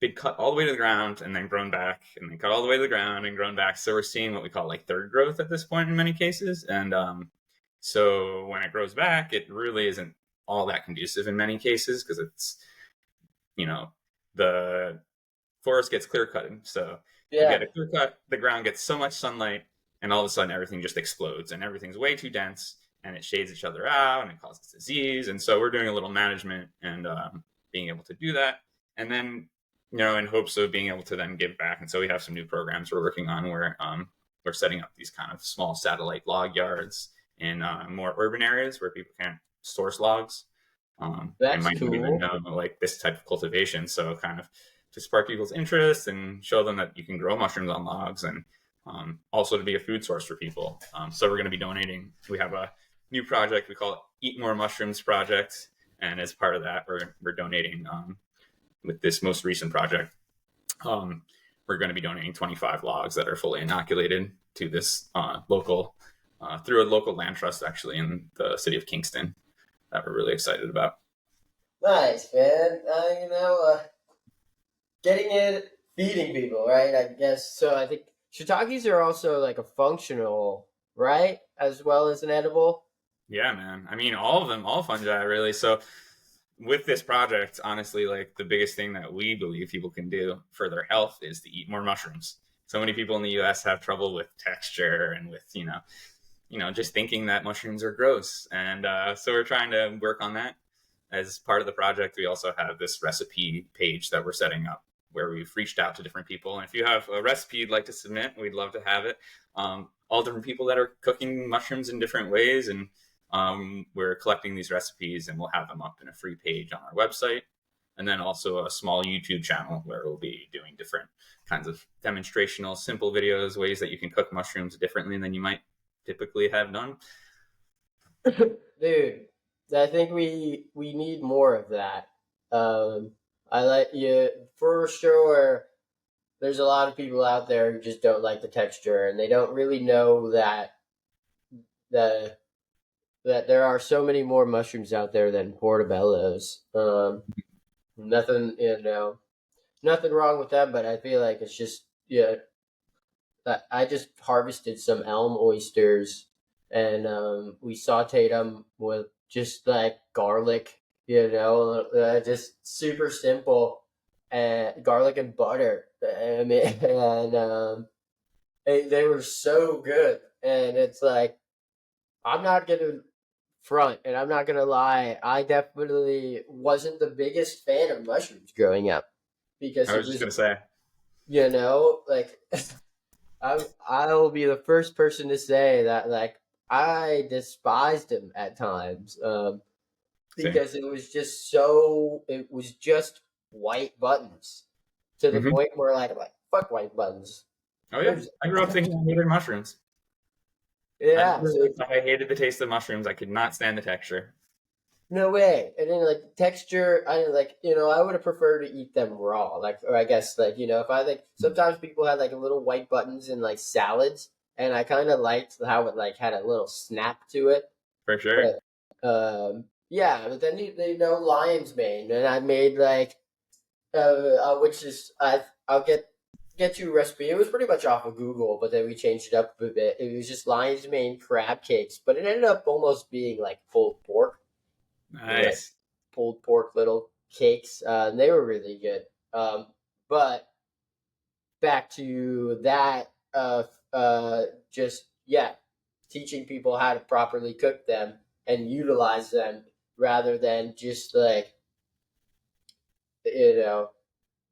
been cut all the way to the ground and then grown back, and then cut all the way to the ground and grown back. So we're seeing what we call like third growth at this point in many cases. And so when it grows back, it really isn't all that conducive in many cases because it's, the forest gets clear cutted. So you Yeah. get a clear cut, the ground gets so much sunlight, and all of a sudden everything just explodes and everything's way too dense and it shades each other out and it causes disease. And so we're doing a little management and being able to do that. And then, in hopes of being able to then give back. And so we have some new programs we're working on where we're setting up these kind of small satellite log yards in more urban areas where people can't source logs and That's might not even cool. know like this type of cultivation. So kind of to spark people's interest and show them that you can grow mushrooms on logs, and also to be a food source for people. So we're going to be donating. We have a new project we call it Eat More Mushrooms Project, and as part of that, we're donating with this most recent project. We're going to be donating 25 logs that are fully inoculated to this local through a local land trust, actually in the city of Kingston, that we're really excited about. Nice, man. Getting it, feeding people, right? I guess so. I think shiitakes are also like a functional, right, as well as an edible. Yeah, man. I mean, all of them, all fungi, really. So with this project, honestly, like the biggest thing that we believe people can do for their health is to eat more mushrooms. So many people in the U.S. have trouble with texture and with just thinking that mushrooms are gross, and so we're trying to work on that. As part of the project, we also have this recipe page that we're setting up where we've reached out to different people. And if you have a recipe you'd like to submit, we'd love to have it. All different people that are cooking mushrooms in different ways, and we're collecting these recipes, and we'll have them up in a free page on our website, and then also a small YouTube channel where we'll be doing different kinds of demonstrational, simple videos, ways that you can cook mushrooms differently than you might typically have done. Dude, I think we need more of that. I like you for sure. There's a lot of people out there who just don't like the texture, and they don't really know the that there are so many more mushrooms out there than portobellos. Nothing, nothing wrong with them, but I feel like it's just I just harvested some elm oysters, and we sautéed them with just like garlic, just super simple, and garlic and butter. I mean, and they were so good. And it's like I'm not gonna front, and I'm not gonna lie. I definitely wasn't the biggest fan of mushrooms growing up because I it was just was, gonna say, like I'll be the first person to say that like I despised him at times, same. because it was just white buttons to the Mm-hmm. point where like I'm like fuck white buttons. Oh yeah, There's I grew up thinking I hated mushrooms. yeah, so it's, I hated the taste of mushrooms. I could not stand the texture. no way. And then like texture, I like I would have preferred to eat them raw. Like, or I guess like if I like sometimes people had like little white buttons in like salads, and I kind of liked how it like had a little snap to it. For sure. But yeah, but then they know lion's mane, and I made like which is I'll get get you a recipe. It was pretty much off of Google, but then we changed it up a bit. It was just lion's mane crab cakes, but it ended up almost being like pulled pork. They were like Nice. pulled pork little cakes. And they were really good. But back to that, just yeah, teaching people how to properly cook them and utilize them rather than just like you know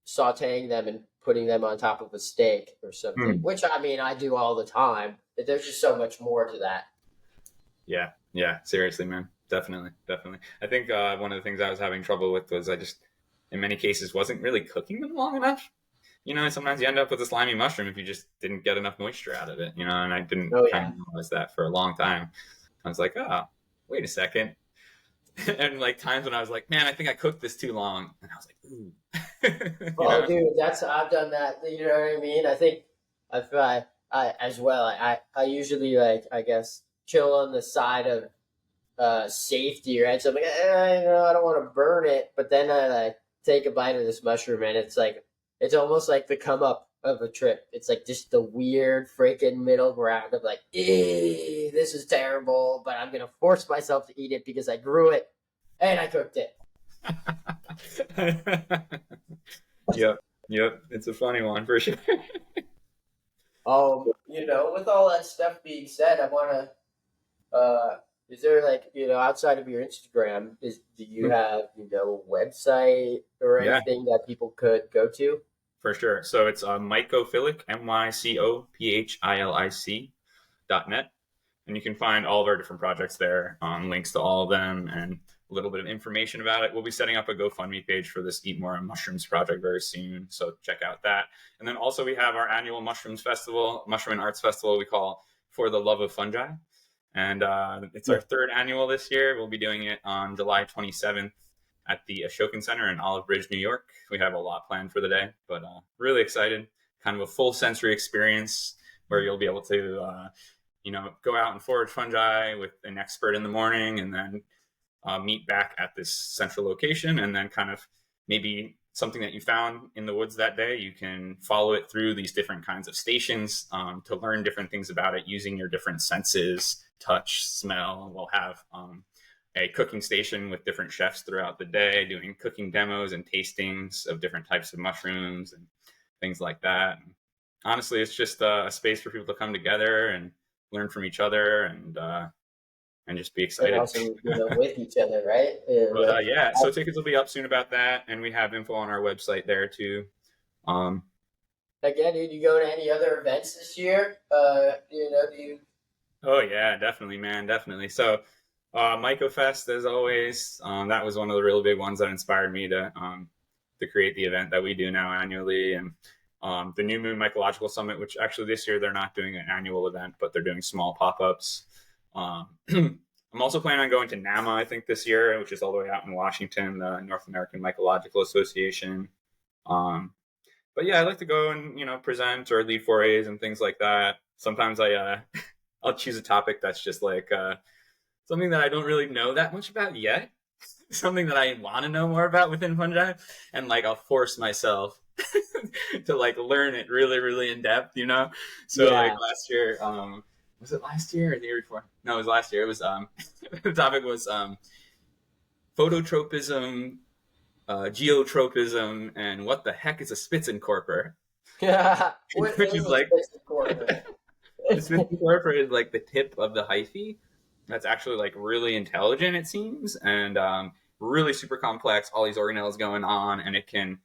sautéing them and putting them on top of a steak or something. Hmm. Which I mean I do all the time. But there's just so much more to that. Yeah, yeah, seriously, man. Definitely, definitely. I think one of the things I was having trouble with was I just, in many cases, wasn't really cooking them long enough. Sometimes you end up with a slimy mushroom if you just didn't get enough moisture out of it, and I didn't Oh kind yeah. of realize that for a long time. I was like, oh, wait a second. And like times when I was like, man, I think I cooked this too long. And I was like, ooh. Oh, dude, that's I've done that. You know what I mean? I think I as well. I usually like I guess chill on the side of safety, right? So I'm like, I don't want to burn it, but then I like take a bite of this mushroom, and it's almost like the come up of a trip. It's like just the weird freaking middle ground of like, this is terrible, but I'm gonna force myself to eat it because I grew it and I cooked it. Yep, yep. It's a funny one for sure. With all that stuff being said, I wanna is there like outside of your Instagram, do you have a website or Yeah, anything that people could go to? for sure. So it's mycophilic, mycophilic.net. And you can find all of our different projects there, links to all of them, and a little bit of information about it. We'll be setting up a GoFundMe page for this Eat More Mushrooms project very soon, so check out that. And then also we have our annual Mushrooms Festival, Mushroom and Arts Festival we call For the Love of Fungi. And it's our third annual this year. We'll be doing it on July 27th at the Ashokan Center in Olive Bridge, New York. We have a lot planned for the day, but really excited. Kind of a full sensory experience where you'll be able to go out and forage fungi with an expert in the morning, and then meet back at this central location, and then kind of maybe something that you found in the woods that day, you can follow it through these different kinds of stations to learn different things about it using your different senses, touch, smell. We'll have a cooking station with different chefs throughout the day doing cooking demos and tastings of different types of mushrooms and things like that. And honestly, it's just a space for people to come together and learn from each other and just be And excited. also with each other, right? But yeah, so tickets will be up soon about that, and we have info on our website there too. Um, Again, did you go to any other events this year? Do you? oh yeah, definitely, man, definitely. So MycoFest, as always, that was one of the real big ones that inspired me to create the event that we do now annually, and the New Moon Mycological Summit, which actually this year they're not doing an annual event, but they're doing small pop-ups. I'm also planning on going to NAMA, I think, this year, which is all the way out in Washington, the North American Mycological Association. But yeah, I like to go and present or lead forays and things like that. Sometimes I'll choose a topic that's just like something that I don't really know that much about yet, something that I want to know more about within fungi, and like I'll force myself to like learn it really, really in depth. So like Yeah. last year, was it last year or the year before? No, it was last year. It was the topic was phototropism, geotropism, and what the heck is a Spitzenkorper? What Which is is a like Spitzenkorper? the Spitzenkorper is like the tip of the hyphae. That's actually like really intelligent, it seems, and really super complex. All these organelles going on, and it can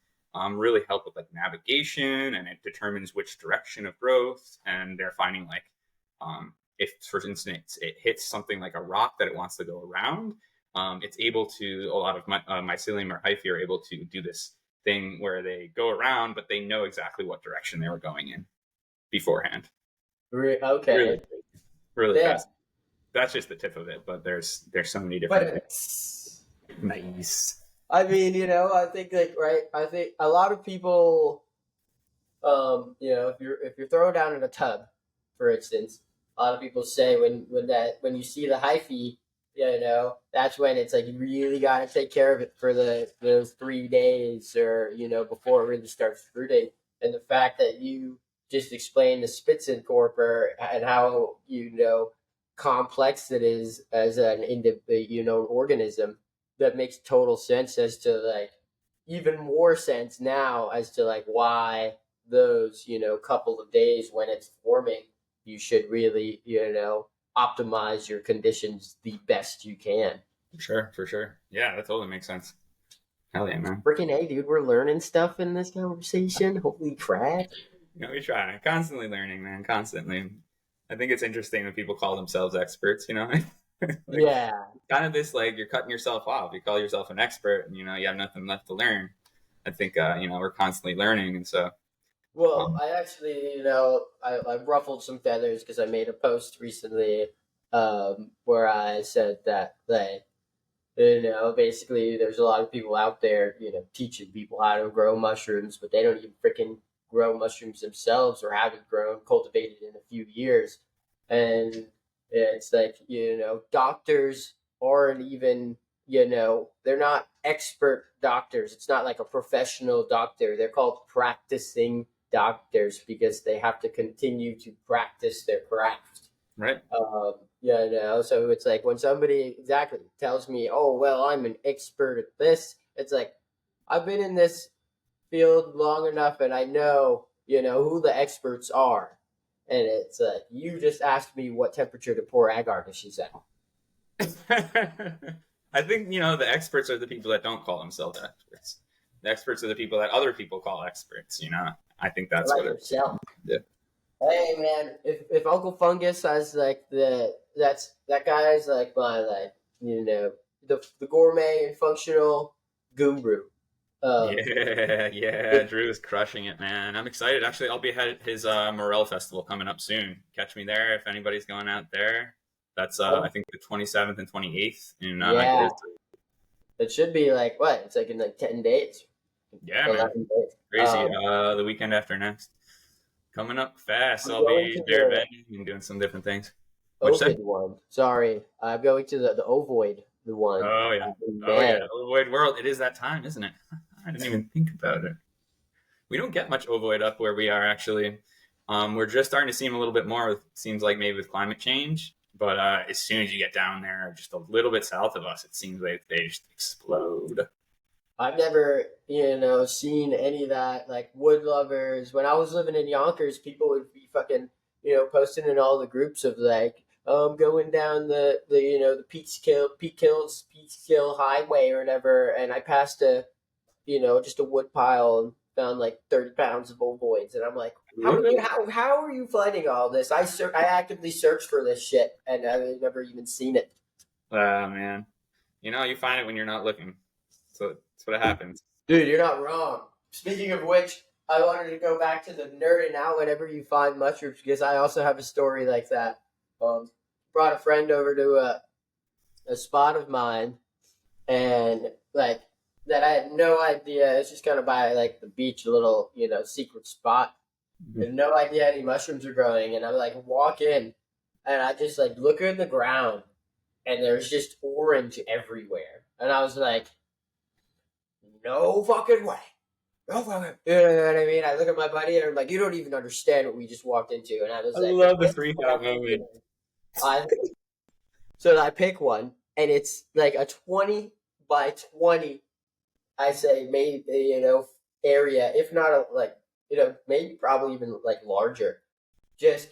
really help with like navigation, and it determines which direction of growth. And they're finding like if, for instance, it hits something like a rock that it wants to go around, it's able to. A lot of mycelium or hyphae are able to do this thing where they go around, but they know exactly what direction they were going in beforehand. Really, Okay. really Yeah. fast. That's just the tip of it, but there's so many different But things. Nice. I mean, I think like right. I think a lot of people, if you're thrown down in a tub, for instance, a lot of people say when you see the hyphae, that's when it's like you really got to take care of it for those 3 days or before it really starts fruiting. and the fact that you just explained the Spitzenkorper and how complex it is as an organism, that makes total sense as to like even more sense now as to like why those couple of days when it's forming you should really optimize your conditions the best you can. For sure. Yeah, that totally makes sense. Hell yeah, man. Freaking hey, dude, we're learning stuff in this conversation. Holy crap. We try. Constantly learning, man. Constantly. I think it's interesting when people call themselves experts, like, Yeah. kind of this, like, you're cutting yourself off. You call yourself an expert and, you have nothing left to learn. I think, we're constantly learning. And so, Well, I actually, I ruffled some feathers because I made a post recently where I said that, like, basically there's a lot of people out there, teaching people how to grow mushrooms, but they don't even freaking grow mushrooms themselves or haven't cultivated in a few years. And it's like, doctors aren't even, they're not expert doctors. It's not like a professional doctor. They're called practicing doctors because they have to continue to practice their craft. right. So it's like when somebody exactly tells me, oh, well, I'm an expert at this, it's like, I've been in this field long enough and I know, who the experts are. And it's like, you just asked me what temperature to pour agar dishes at. I think, the experts are the people that don't call themselves experts. The experts are the people that other people call experts, I think that's Like what it is. yourself. Yeah. Hey man, if Uncle Fungus has like that guy's like my like the gourmet and functional guru. Yeah. Drew is crushing it, man. I'm excited. Actually, I'll be at his Morel Festival coming up soon. Catch me there if anybody's going out there. That's I think the 27th and 28th in Yeah, it should be like what? It's like in like 10 days. Yeah, man. 11 days. Crazy. The weekend after next. Coming up fast. I'm I'll going be to there the vending and doing some different things. What'd you say? Ovid one. Sorry, I'm going to the Ovoid the one. Oh yeah. Oh Man, yeah. Ovoid World. It is that time, isn't it? I didn't even think about it. We don't get much ovoid up where we are actually. We're just starting to see them a little bit more. It seems like maybe with climate change. But as soon as you get down there, just a little bit south of us, it seems like they just explode. I've never, seen any of that. Like wood lovers. When I was living in Yonkers, people would be fucking, posting in all the groups of like, going down the Peachkill Highway or whatever, and I passed just a wood pile and found like 30 pounds of ovoids, and I'm like, how are you finding all this? I actively searched for this shit, and I've never even seen it. Ah, man. You find it when you're not looking. So that's what happens. Dude, you're not wrong. Speaking of which, I wanted to go back to the nerding out whenever you find mushrooms because I also have a story like that. Brought a friend over to a spot of mine, and like that I had no idea. It's just kind of by like the beach, a little secret spot. I had no idea any mushrooms are growing, and I like walk in, and I just like look in the ground, and there's just orange everywhere, and I was like, no fucking way. No fucking. You know what I mean? I look at my buddy and I'm like, you don't even understand what we just walked into. And I was like, love the freak out moment. So I pick one, and it's like a 20 by 20, I say, maybe, area, if not maybe probably even like larger, just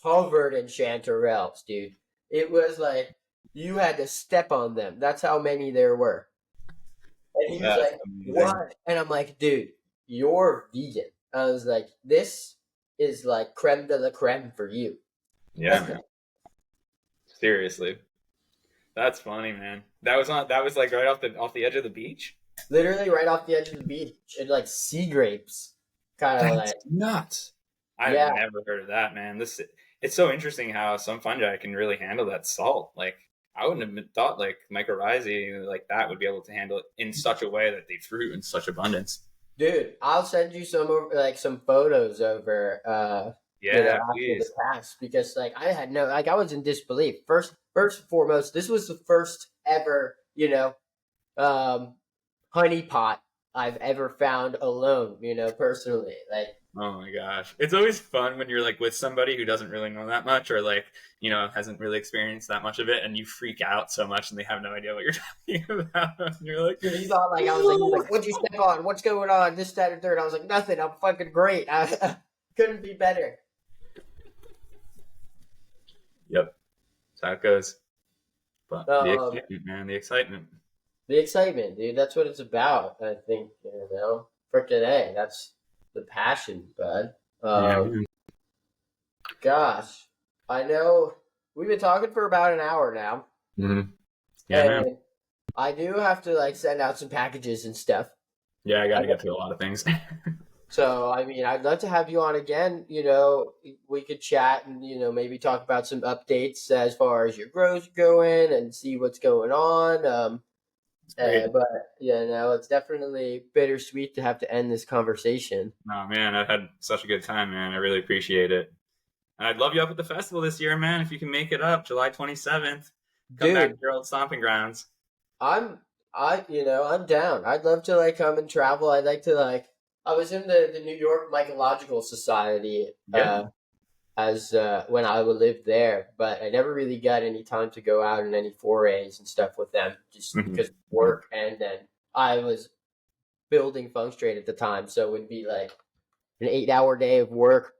covered in chanterelles, dude. It was like you had to step on them. That's how many there were. And he was like, what? And I'm like, dude, you're vegan. I was like, this is like creme de la creme for you. Yeah, man. Seriously. That's funny, man. That was like right off the edge of the beach? Literally right off the edge of the beach. And like sea grapes. Kind of like nuts. I've never heard of that, man. It's so interesting how some fungi can really handle that salt. Like I wouldn't have thought like mycorrhizae like that would be able to handle it in such a way that they fruit in such abundance. Dude, I'll send you some photos over after the cast because like I had I was in disbelief. First and foremost, this was the first ever, honey pot I've ever found alone, personally. Like Oh my gosh. It's always fun when you're like with somebody who doesn't really know that much or like, hasn't really experienced that much of it and you freak out so much and they have no idea what you're talking about. And you're like, Dude, he thought like I was like, he's like, what'd you step on? What's going on? This, that, and third. I was like, nothing. I'm fucking great. I couldn't be better. yep, that's how it goes. But the Um, excitement, man, the excitement. the excitement, dude. That's what it's about. I think for today. That's the passion, bud. Yeah, Um, man. gosh, I know we've been talking for about an hour now, Mhm. Yeah, man. and I do have to like send out some packages and stuff. Yeah, I got I to get through a lot of things. So, I mean, I'd love to have you on again. We could chat and, maybe talk about some updates as far as your growth going and see what's going on. Great. But, it's definitely bittersweet to have to end this conversation. Oh, man, I've had such a good time, man. I really appreciate it. And I'd love you up at the festival this year, man. If you can make it up, July 27th. Come back to Dude, your old stomping grounds. I'm, I'm down. I'd love to, like, come and travel. I'd like to, like, I was in the New York Mycological Society, Yeah. as when I would live there, but I never really got any time to go out in any forays and stuff with them, just Mhm. because of work. And then I was building Feng Straight at the time, so it would be like an 8-hour day of work,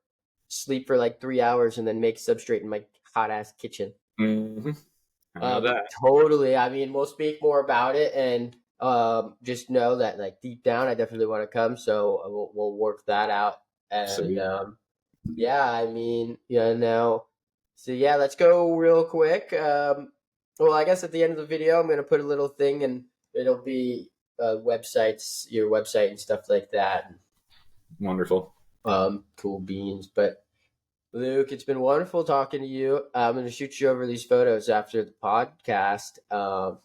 sleep for like 3 hours, and then make substrate in my hot ass kitchen. Mhm. I know that. Totally. I mean, we'll speak more about it, and just know that like deep down, I definitely want to come. So we'll work that out, and Sweet. yeah, I mean, so yeah, let's go real quick. Well, I guess at the end of the video, I'm gonna put a little thing, and it'll be websites, your website, and stuff like that. Wonderful. Cool beans. But Luke, it's been wonderful talking to you. I'm gonna shoot you over these photos after the podcast.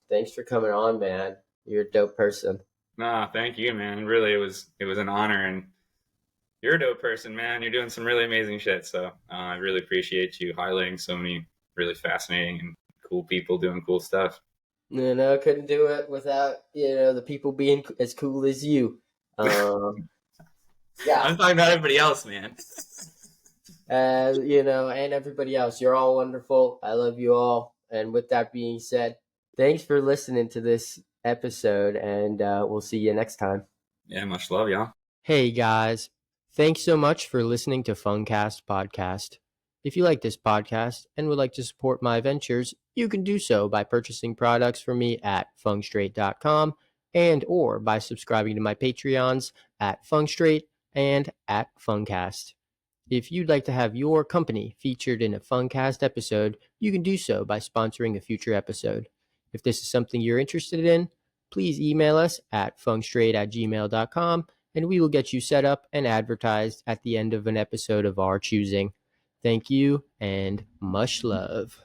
Thanks for coming on, man. You're a dope person. Nah, thank you, man. Really, it was an honor, and you're a dope person, man. You're doing some really amazing shit. So I really appreciate you highlighting so many really fascinating and cool people doing cool stuff. Couldn't do it without the people being as cool as you. Yeah, I'm talking about everybody else, man. and everybody else. You're all wonderful. I love you all. And with that being said, thanks for listening to this episode, and we'll see you next time. Yeah, much love, y'all. Hey guys, thanks so much for listening to Funcast Podcast. If you like this podcast and would like to support my ventures, you can do so by purchasing products from me at fungstraight.com and or by subscribing to my Patreons at Fungstraight and at Funcast. If you'd like to have your company featured in a Funcast episode, you can do so by sponsoring a future episode. If this is something you're interested in, please email us at fungstraight@gmail.com and we will get you set up and advertised at the end of an episode of our choosing. Thank you and much love.